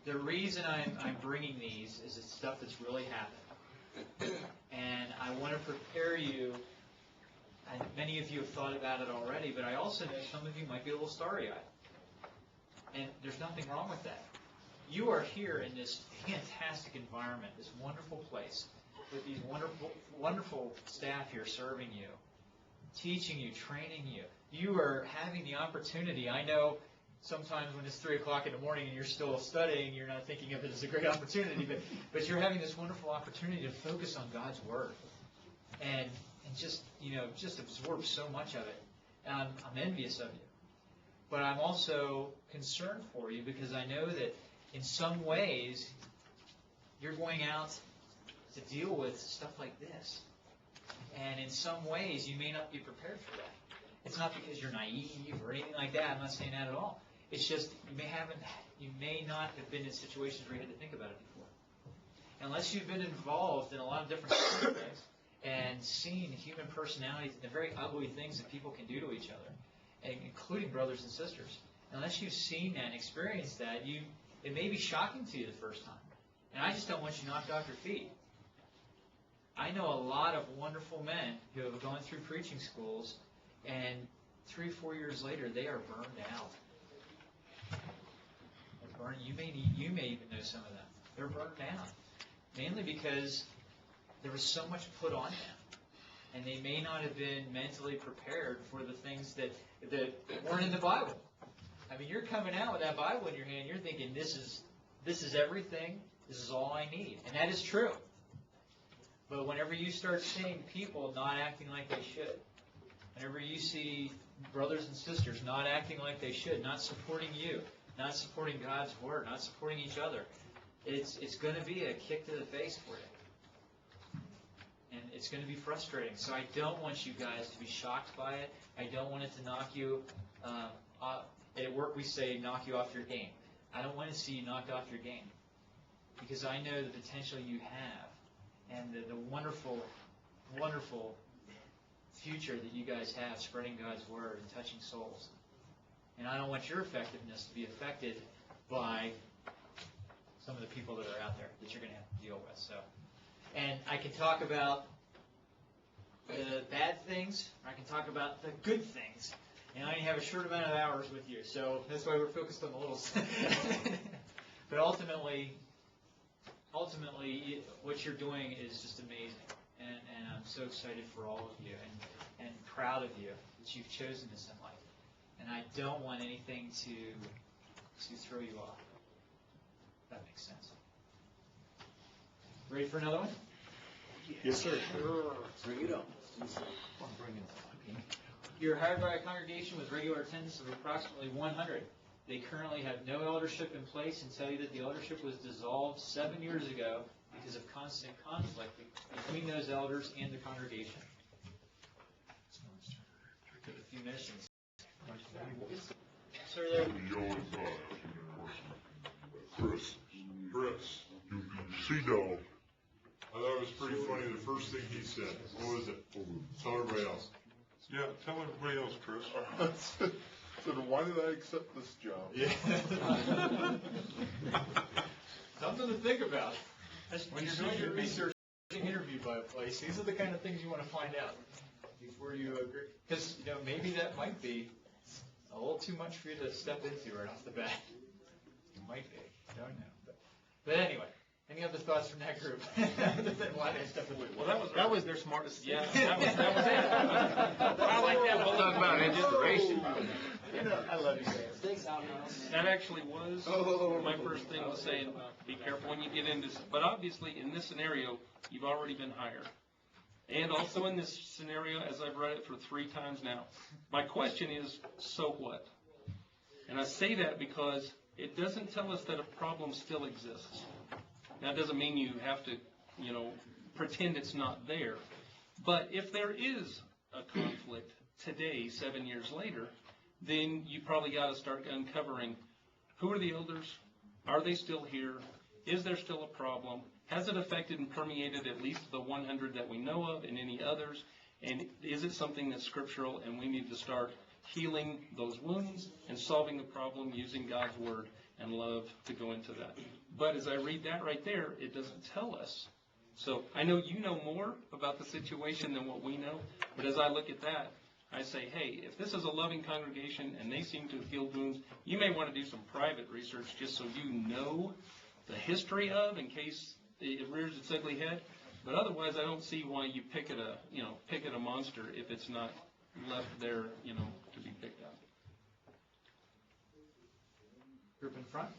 The reason I'm bringing these is it's stuff that's really happened. And I want to prepare you, and many of you have thought about it already, but I also know some of you might be a little starry-eyed. And there's nothing wrong with that. You are here in this fantastic environment, this wonderful place, with these wonderful staff here serving you, teaching you, training you. You are having the opportunity. I know sometimes when it's 3 o'clock in the morning and you're still studying, you're not thinking of it as a great opportunity, but you're having this wonderful opportunity to focus on God's Word and and just absorb so much of it. And I'm envious of you. But I'm also concerned for you because I know that in some ways you're going out to deal with stuff like this. And in some ways you may not be prepared for that. It's not because you're naive or anything like that. I'm not saying that at all. It's just you may not have been in situations where you had to think about it before. Unless you've been involved in a lot of different surveys and seen human personalities and the very ugly things that people can do to each other, including brothers and sisters. Unless you've seen that and experienced that, it may be shocking to you the first time. And I just don't want you knocked off your feet. I know a lot of wonderful men who have gone through preaching schools, and 3 or 4 years later, they are burned out. You may even know some of them. They're burned out. Mainly because there was so much put on them. And they may not have been mentally prepared for the things that weren't in the Bible. I mean, you're coming out with that Bible in your hand, you're thinking, this is everything, this is all I need. And that is true. But whenever you start seeing people not acting like they should, whenever you see brothers and sisters not acting like they should, not supporting you, not supporting God's Word, not supporting each other, it's going to be a kick to the face for you. And it's going to be frustrating. So I don't want you guys to be shocked by it. I don't want it to knock you, at work we say knock you off your game. I don't want to see you knocked off your game. Because I know the potential you have and the wonderful, wonderful future that you guys have spreading God's Word and touching souls. And I don't want your effectiveness to be affected by some of the people that are out there that you're going to have to deal with. So, and I can talk about the bad things, or I can talk about the good things. And I only have a short amount of hours with you, so that's why we're focused on the little stuff. But ultimately, what you're doing is just amazing. And I'm so excited for all of you and proud of you that you've chosen this in life. And I don't want anything to throw you off. If that makes sense. Ready for another one? Yes, sir. Bring it on. You're hired by a congregation with regular attendance of approximately 100. They currently have no eldership in place and tell you that the eldership was dissolved 7 years ago because of constant conflict between those elders and the congregation. Give a few minutes. Sir, there. Chris, C-Dog. I thought it was pretty funny, the first thing he said. What was it? Tell everybody else. Yeah, tell everybody else, Chris. So why did I accept this job? Yeah. Something to think about. When you're doing your research interview by a place, these are the kind of things you want to find out before you agree. Because, maybe that might be a little too much for you to step into right off the bat. It might be. I don't know. But anyway, any other thoughts from that group? Other than why they stepped into it? Well, that was their smartest. Yeah, that was it. I like that. We'll talk about inspiration. I love you guys. Thanks, Al. That actually was my first thing was saying, be careful when you get into this. But obviously, in this scenario, you've already been hired. And also in this scenario, as I've read it for 3 times now, my question is, so what? And I say that because it doesn't tell us that a problem still exists. Now, it doesn't mean you have to, pretend it's not there. But if there is a conflict today, 7 years later, then you probably got to start uncovering who are the elders, are they still here, is there still a problem, has it affected and permeated at least the 100 that we know of and any others, and is it something that's scriptural and we need to start healing those wounds and solving the problem using God's Word and love to go into that. But as I read that right there, it doesn't tell us. So I know you know more about the situation than what we know, but as I look at that, I say, hey, if this is a loving congregation and they seem to have healed wounds, you may want to do some private research just so you know the history of, in case it rears its ugly head. But otherwise, I don't see why you pick at a monster if it's not left there, to be picked up. Group in front.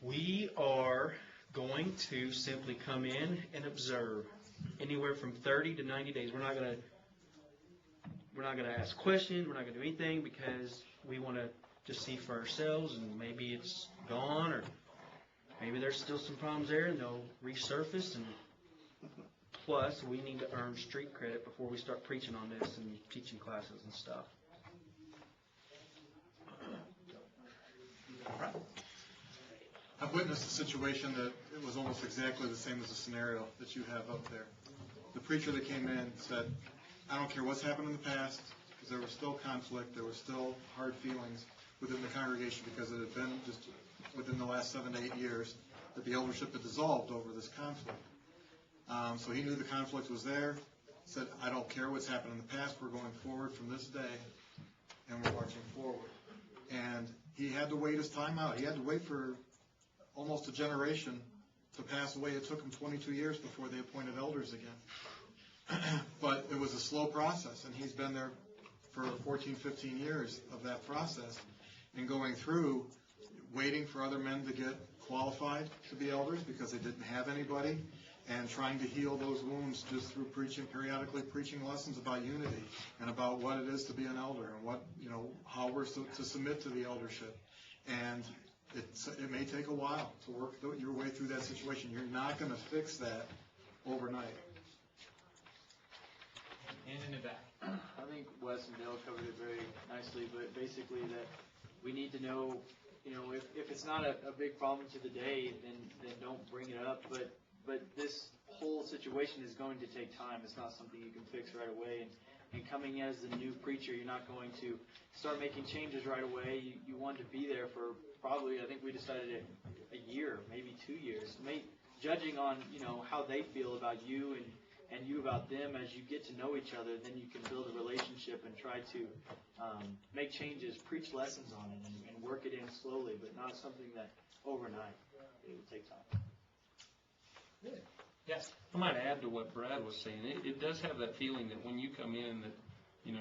We are going to simply come in and observe. anywhere from 30 to 90 days. We're not gonna ask questions. We're not gonna do anything because we want to just see for ourselves, and maybe it's gone, or maybe there's still some problems there, and they'll resurface. And plus, we need to earn street credit before we start preaching on this and teaching classes and stuff. I've witnessed a situation that it was almost exactly the same as the scenario that you have up there. The preacher that came in said, I don't care what's happened in the past, because there was still conflict, there were still hard feelings within the congregation, because it had been just within the last 7 to 8 years that the eldership had dissolved over this conflict. So he knew the conflict was there, said, I don't care what's happened in the past, we're going forward from this day, and we're marching forward. And he had to wait his time out. He had to wait for almost a generation to pass away. It took him 22 years before they appointed elders again. But it was a slow process, and he's been there for 14, 15 years of that process, and going through, waiting for other men to get qualified to be elders because they didn't have anybody, and trying to heal those wounds just through preaching, periodically preaching lessons about unity and about what it is to be an elder and what, how we're to submit to the eldership. And it may take a while to work your way through that situation. You're not going to fix that overnight. And in the back. I think Wes and Dale covered it very nicely, but basically that we need to know, if it's not a big problem to the day, then don't bring it up. But this whole situation is going to take time. It's not something you can fix right away. And coming as the new preacher, you're not going to start making changes right away. You want to be there for probably, I think we decided a year, maybe 2 years. Judging on, how they feel about you and you about them as you get to know each other, then you can build a relationship and try to make changes, preach lessons on it, and work it in slowly, but not something that overnight. It will take time. Good. Yes. I might add to what Brad was saying. It does have that feeling that when you come in that,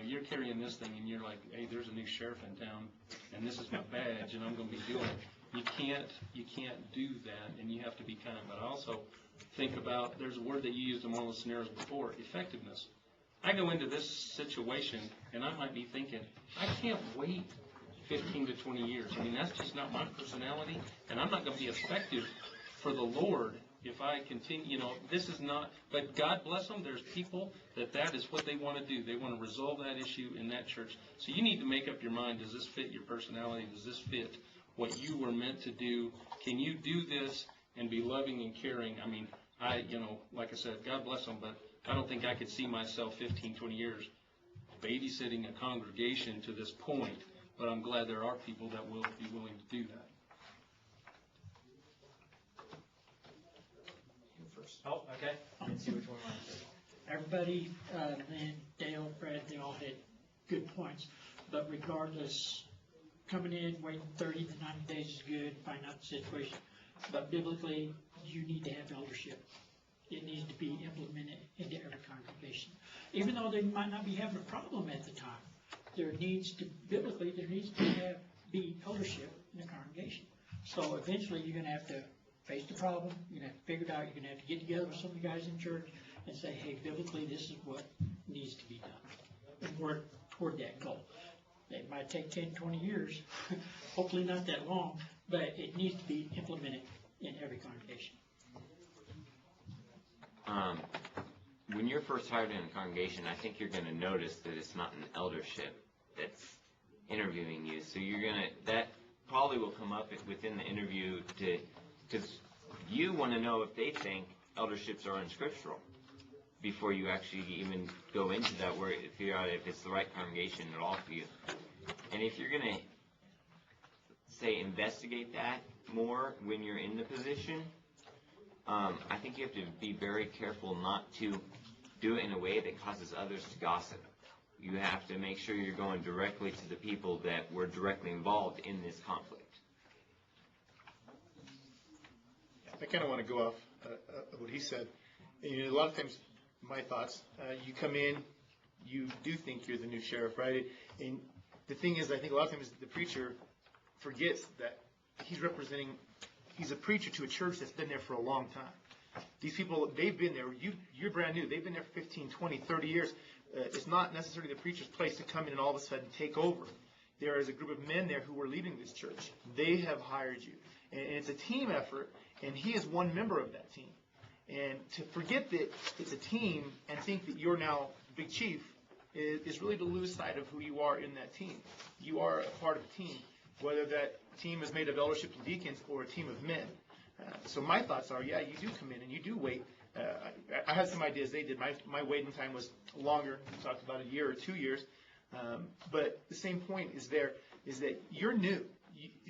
you're carrying this thing and you're like, hey, there's a new sheriff in town and this is my badge and I'm going to be doing it. You can't do that, and you have to be kind. But I also think about, there's a word that you used in one of the scenarios before, effectiveness. I go into this situation and I might be thinking, I can't wait 15 to 20 years. That's just not my personality, and I'm not going to be effective for the Lord if I continue, this is not, but God bless them, there's people that is what they want to do. They want to resolve that issue in that church. So you need to make up your mind, does this fit your personality? Does this fit what you were meant to do? Can you do this and be loving and caring? Like I said, God bless them, but I don't think I could see myself 15, 20 years babysitting a congregation to this point, but I'm glad there are people that will be willing to do that. Oh, okay. Let's see which one wants to. Everybody, Lynn, Dale, Fred, they all had good points. But regardless, coming in, waiting 30 to 90 days is good, find out the situation. But biblically, you need to have eldership. It needs to be implemented into every congregation. Even though they might not be having a problem at the time, biblically, there needs to be eldership in the congregation. So eventually, you're going to have to face the problem, you're going to have to figure it out, you're going to have to get together with some of the guys in church and say, hey, biblically, this is what needs to be done, and work toward that goal. It might take 10, 20 years, hopefully not that long, but it needs to be implemented in every congregation. When you're first hired in a congregation, I think you're going to notice that it's not an eldership that's interviewing you. So that probably will come up within the interview because you want to know if they think elderships are unscriptural before you actually even go into that, where figure out if it's the right congregation at all for you. And if you're going to, say, investigate that more when you're in the position, I think you have to be very careful not to do it in a way that causes others to gossip. You have to make sure you're going directly to the people that were directly involved in this conflict. I kind of want to go off what he said. A lot of times, my thoughts, you come in, you do think you're the new sheriff, right? And the thing is, I think a lot of times the preacher forgets that he's a preacher to a church that's been there for a long time. These people, they've been there. You're brand new. They've been there for 15, 20, 30 years. It's not necessarily the preacher's place to come in and all of a sudden take over. There is a group of men there who are leading this church. They have hired you. And it's a team effort, and he is one member of that team. And to forget that it's a team and think that you're now big chief is really to lose sight of who you are in that team. You are a part of a team, whether that team is made of eldership and deacons or a team of men. So my thoughts are, yeah, you do come in and you do wait. I had some ideas they did. My waiting time was longer. We talked about a year or 2 years. But the same point is that you're new.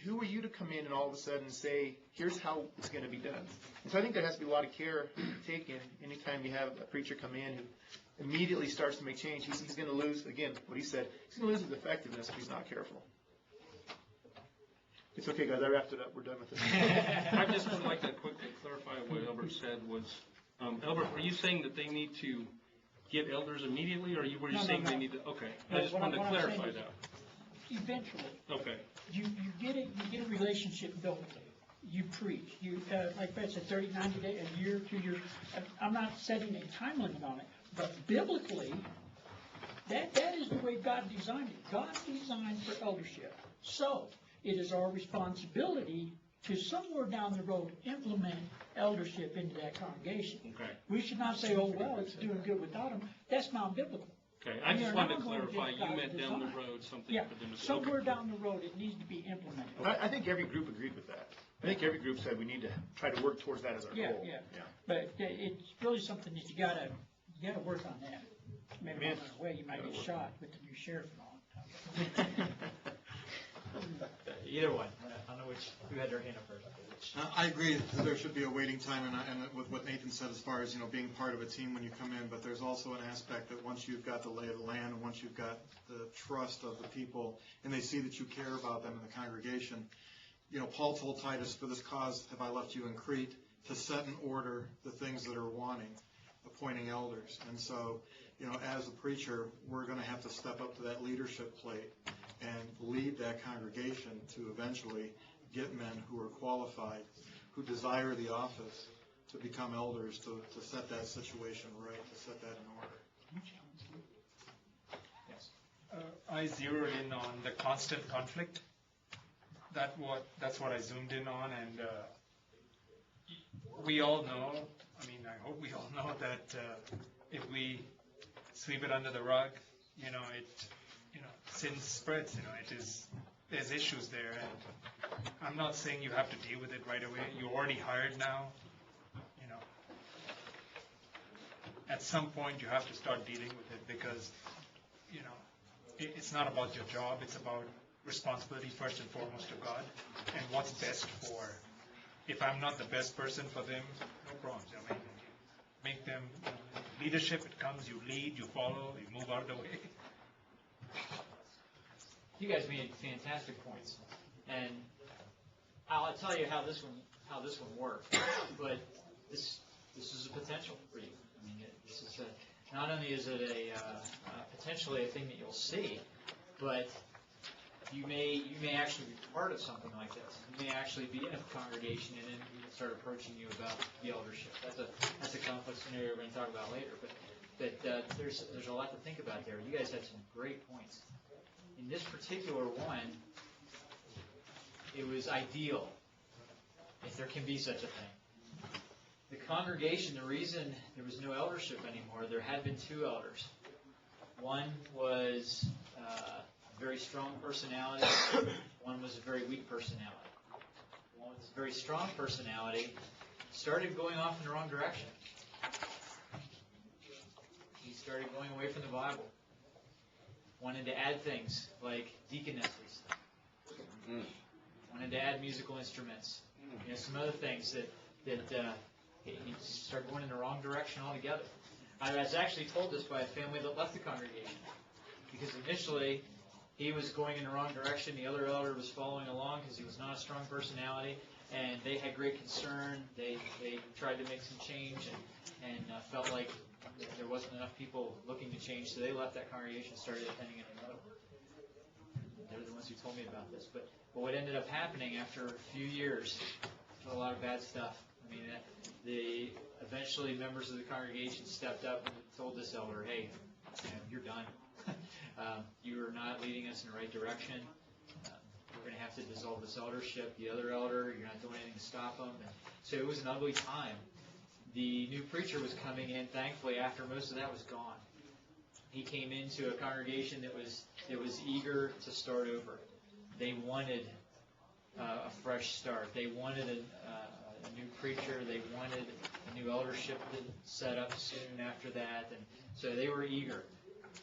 Who are you to come in and all of a sudden say, here's how it's going to be done? And so I think there has to be a lot of care taken anytime you have a preacher come in who immediately starts to make change. He's going to lose, again, what he said, he's going to lose his effectiveness if he's not careful. It's okay, guys. I wrapped it up. We're done with it. I just would like to quickly clarify what Albert said was, Albert, were you saying that they need to get elders immediately, or were you saying they need to, okay. I just wanted to clarify that. Eventually. Okay. You get a relationship built with it. You preach. You, like Brett said, 30, 90 days, a year, 2 years. I'm not setting a time limit on it, but biblically, that is the way God designed it. God designed for eldership. So, it is our responsibility to somewhere down the road implement eldership into that congregation. Okay. We should not say, oh, well, it's doing good without them. That's not biblical. Okay, I just wanted to clarify, you meant down the road something for them to do. Somewhere down the road, it needs to be implemented. I think every group agreed with that. I think every group said we need to try to work towards that as our goal. Yeah. But it's really something that you gotta work on that. Maybe not in a way, you might get shot with the new sheriff and all. Either one. I don't know who had their hand up first. I agree that there should be a waiting time, and with what Nathan said as far as, being part of a team when you come in, but there's also an aspect that once you've got the lay of the land, and once you've got the trust of the people, and they see that you care about them in the congregation, Paul told Titus, for this cause have I left you in Crete, to set in order the things that are wanting, appointing elders. And so, as a preacher, we're going to have to step up to that leadership plate and lead that congregation to eventually get men who are qualified, who desire the office, to become elders, to set that situation right, to set that in order. Yes. I zeroed in on the constant conflict. That's what I zoomed in on, and we all know, I hope we all know that if we sweep it under the rug, sin spreads, there's issues there, and I'm not saying you have to deal with it right away. You're already hired now. At some point you have to start dealing with it because, it's not about your job. It's about responsibility first and foremost to God and what's best for. If I'm not the best person for them, no problems. Make them leadership. It comes. You lead. You follow. You move out of the way. You guys made fantastic points, and I'll tell you how this one worked. But this is a potential for you. This is not only is it potentially a thing that you'll see, but you may actually be part of something like this. You may actually be in a congregation, and then people start approaching you about the eldership. That's a complex scenario we're going to talk about later. But there's a lot to think about there. You guys had some great points. In this particular one, it was ideal, if there can be such a thing. The congregation, the reason there was no eldership anymore, there had been two elders. One was a very strong personality. One was a very weak personality. One with a very strong personality started going off in the wrong direction. He started going away from the Bible. Wanted to add things like deaconesses. Wanted to add musical instruments. Some other things that he started going in the wrong direction altogether. I was actually told this by a family that left the congregation because initially he was going in the wrong direction. The other elder was following along because he was not a strong personality, and they had great concern. They tried to make some change and felt like there wasn't enough people looking to change, so they left that congregation and started attending another one. They're the ones who told me about this. But what ended up happening after a few years, a lot of bad stuff. Eventually members of the congregation stepped up and told this elder, hey, man, you're done. You are not leading us in the right direction. We're going to have to dissolve this eldership. The other elder, you're not doing anything to stop them. And so it was an ugly time. The new preacher was coming in, thankfully, after most of that was gone. He came into a congregation that was eager to start over. They wanted a fresh start. They wanted a new preacher. They wanted a new eldership to set up soon after that, and so they were eager.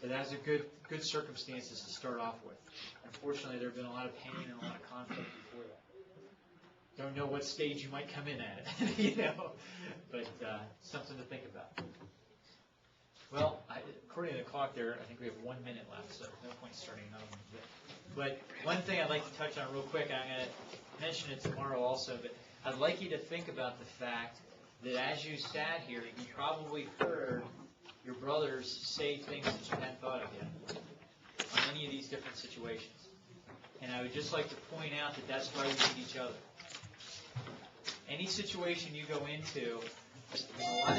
But that was a good circumstances to start off with. Unfortunately, there have been a lot of pain and a lot of conflict before that. Don't know what stage you might come in at it, but something to think about. Well, according to the clock there, I think we have 1 minute left, so no point starting another one. But one thing I'd like to touch on real quick, I'm going to mention it tomorrow also, but I'd like you to think about the fact that as you sat here, you probably heard your brothers say things that you hadn't thought of yet on any of these different situations. And I would just like to point out that that's why we need each other. Any situation you go into, there's a lot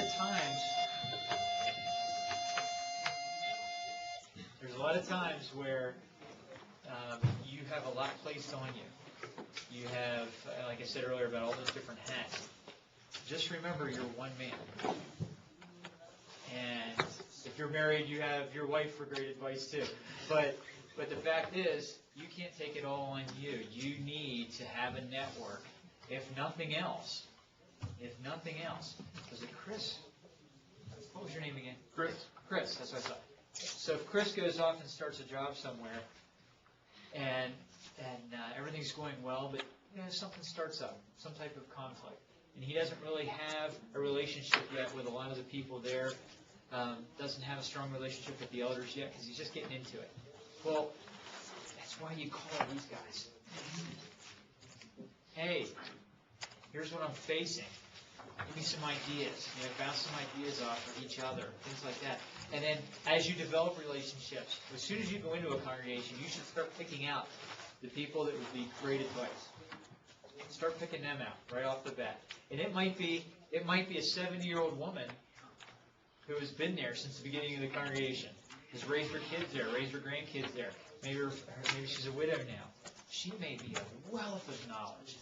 of times where you have a lot placed on you. You have, like I said earlier, about all those different hats. Just remember you're one man. And if you're married, you have your wife for great advice too. But the fact is, you can't take it all on you. You need to have a network. If nothing else, was it Chris? What was your name again? Chris, that's what I thought. So if Chris goes off and starts a job somewhere, and everything's going well, but something starts up, some type of conflict, and he doesn't really have a relationship yet with a lot of the people there, doesn't have a strong relationship with the elders yet because he's just getting into it. Well, that's why you call these guys. Hey, here's what I'm facing. Give me some ideas. Bounce some ideas off of each other, things like that. And then as you develop relationships, as soon as you go into a congregation, you should start picking out the people that would be great advice. Start picking them out right off the bat. And it might be a 70-year-old woman who has been there since the beginning of the congregation, has raised her kids there, raised her grandkids there. Maybe she's a widow now. She may be a wealth of knowledge,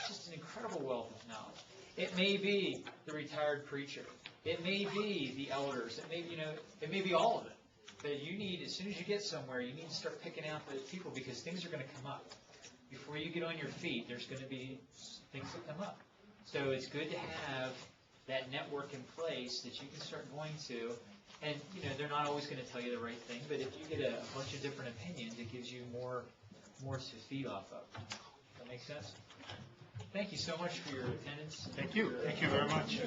just an incredible wealth of knowledge. It may be the retired preacher. It may be the elders. It may be all of it. But you need, as soon as you get somewhere, you need to start picking out the people because things are going to come up. Before you get on your feet, there's going to be things that come up. So it's good to have that network in place that you can start going to. And, they're not always going to tell you the right thing, but if you get a bunch of different opinions, it gives you more to feed off of. Does that make sense? Thank you so much for your attendance. Thank you. Thank you very much.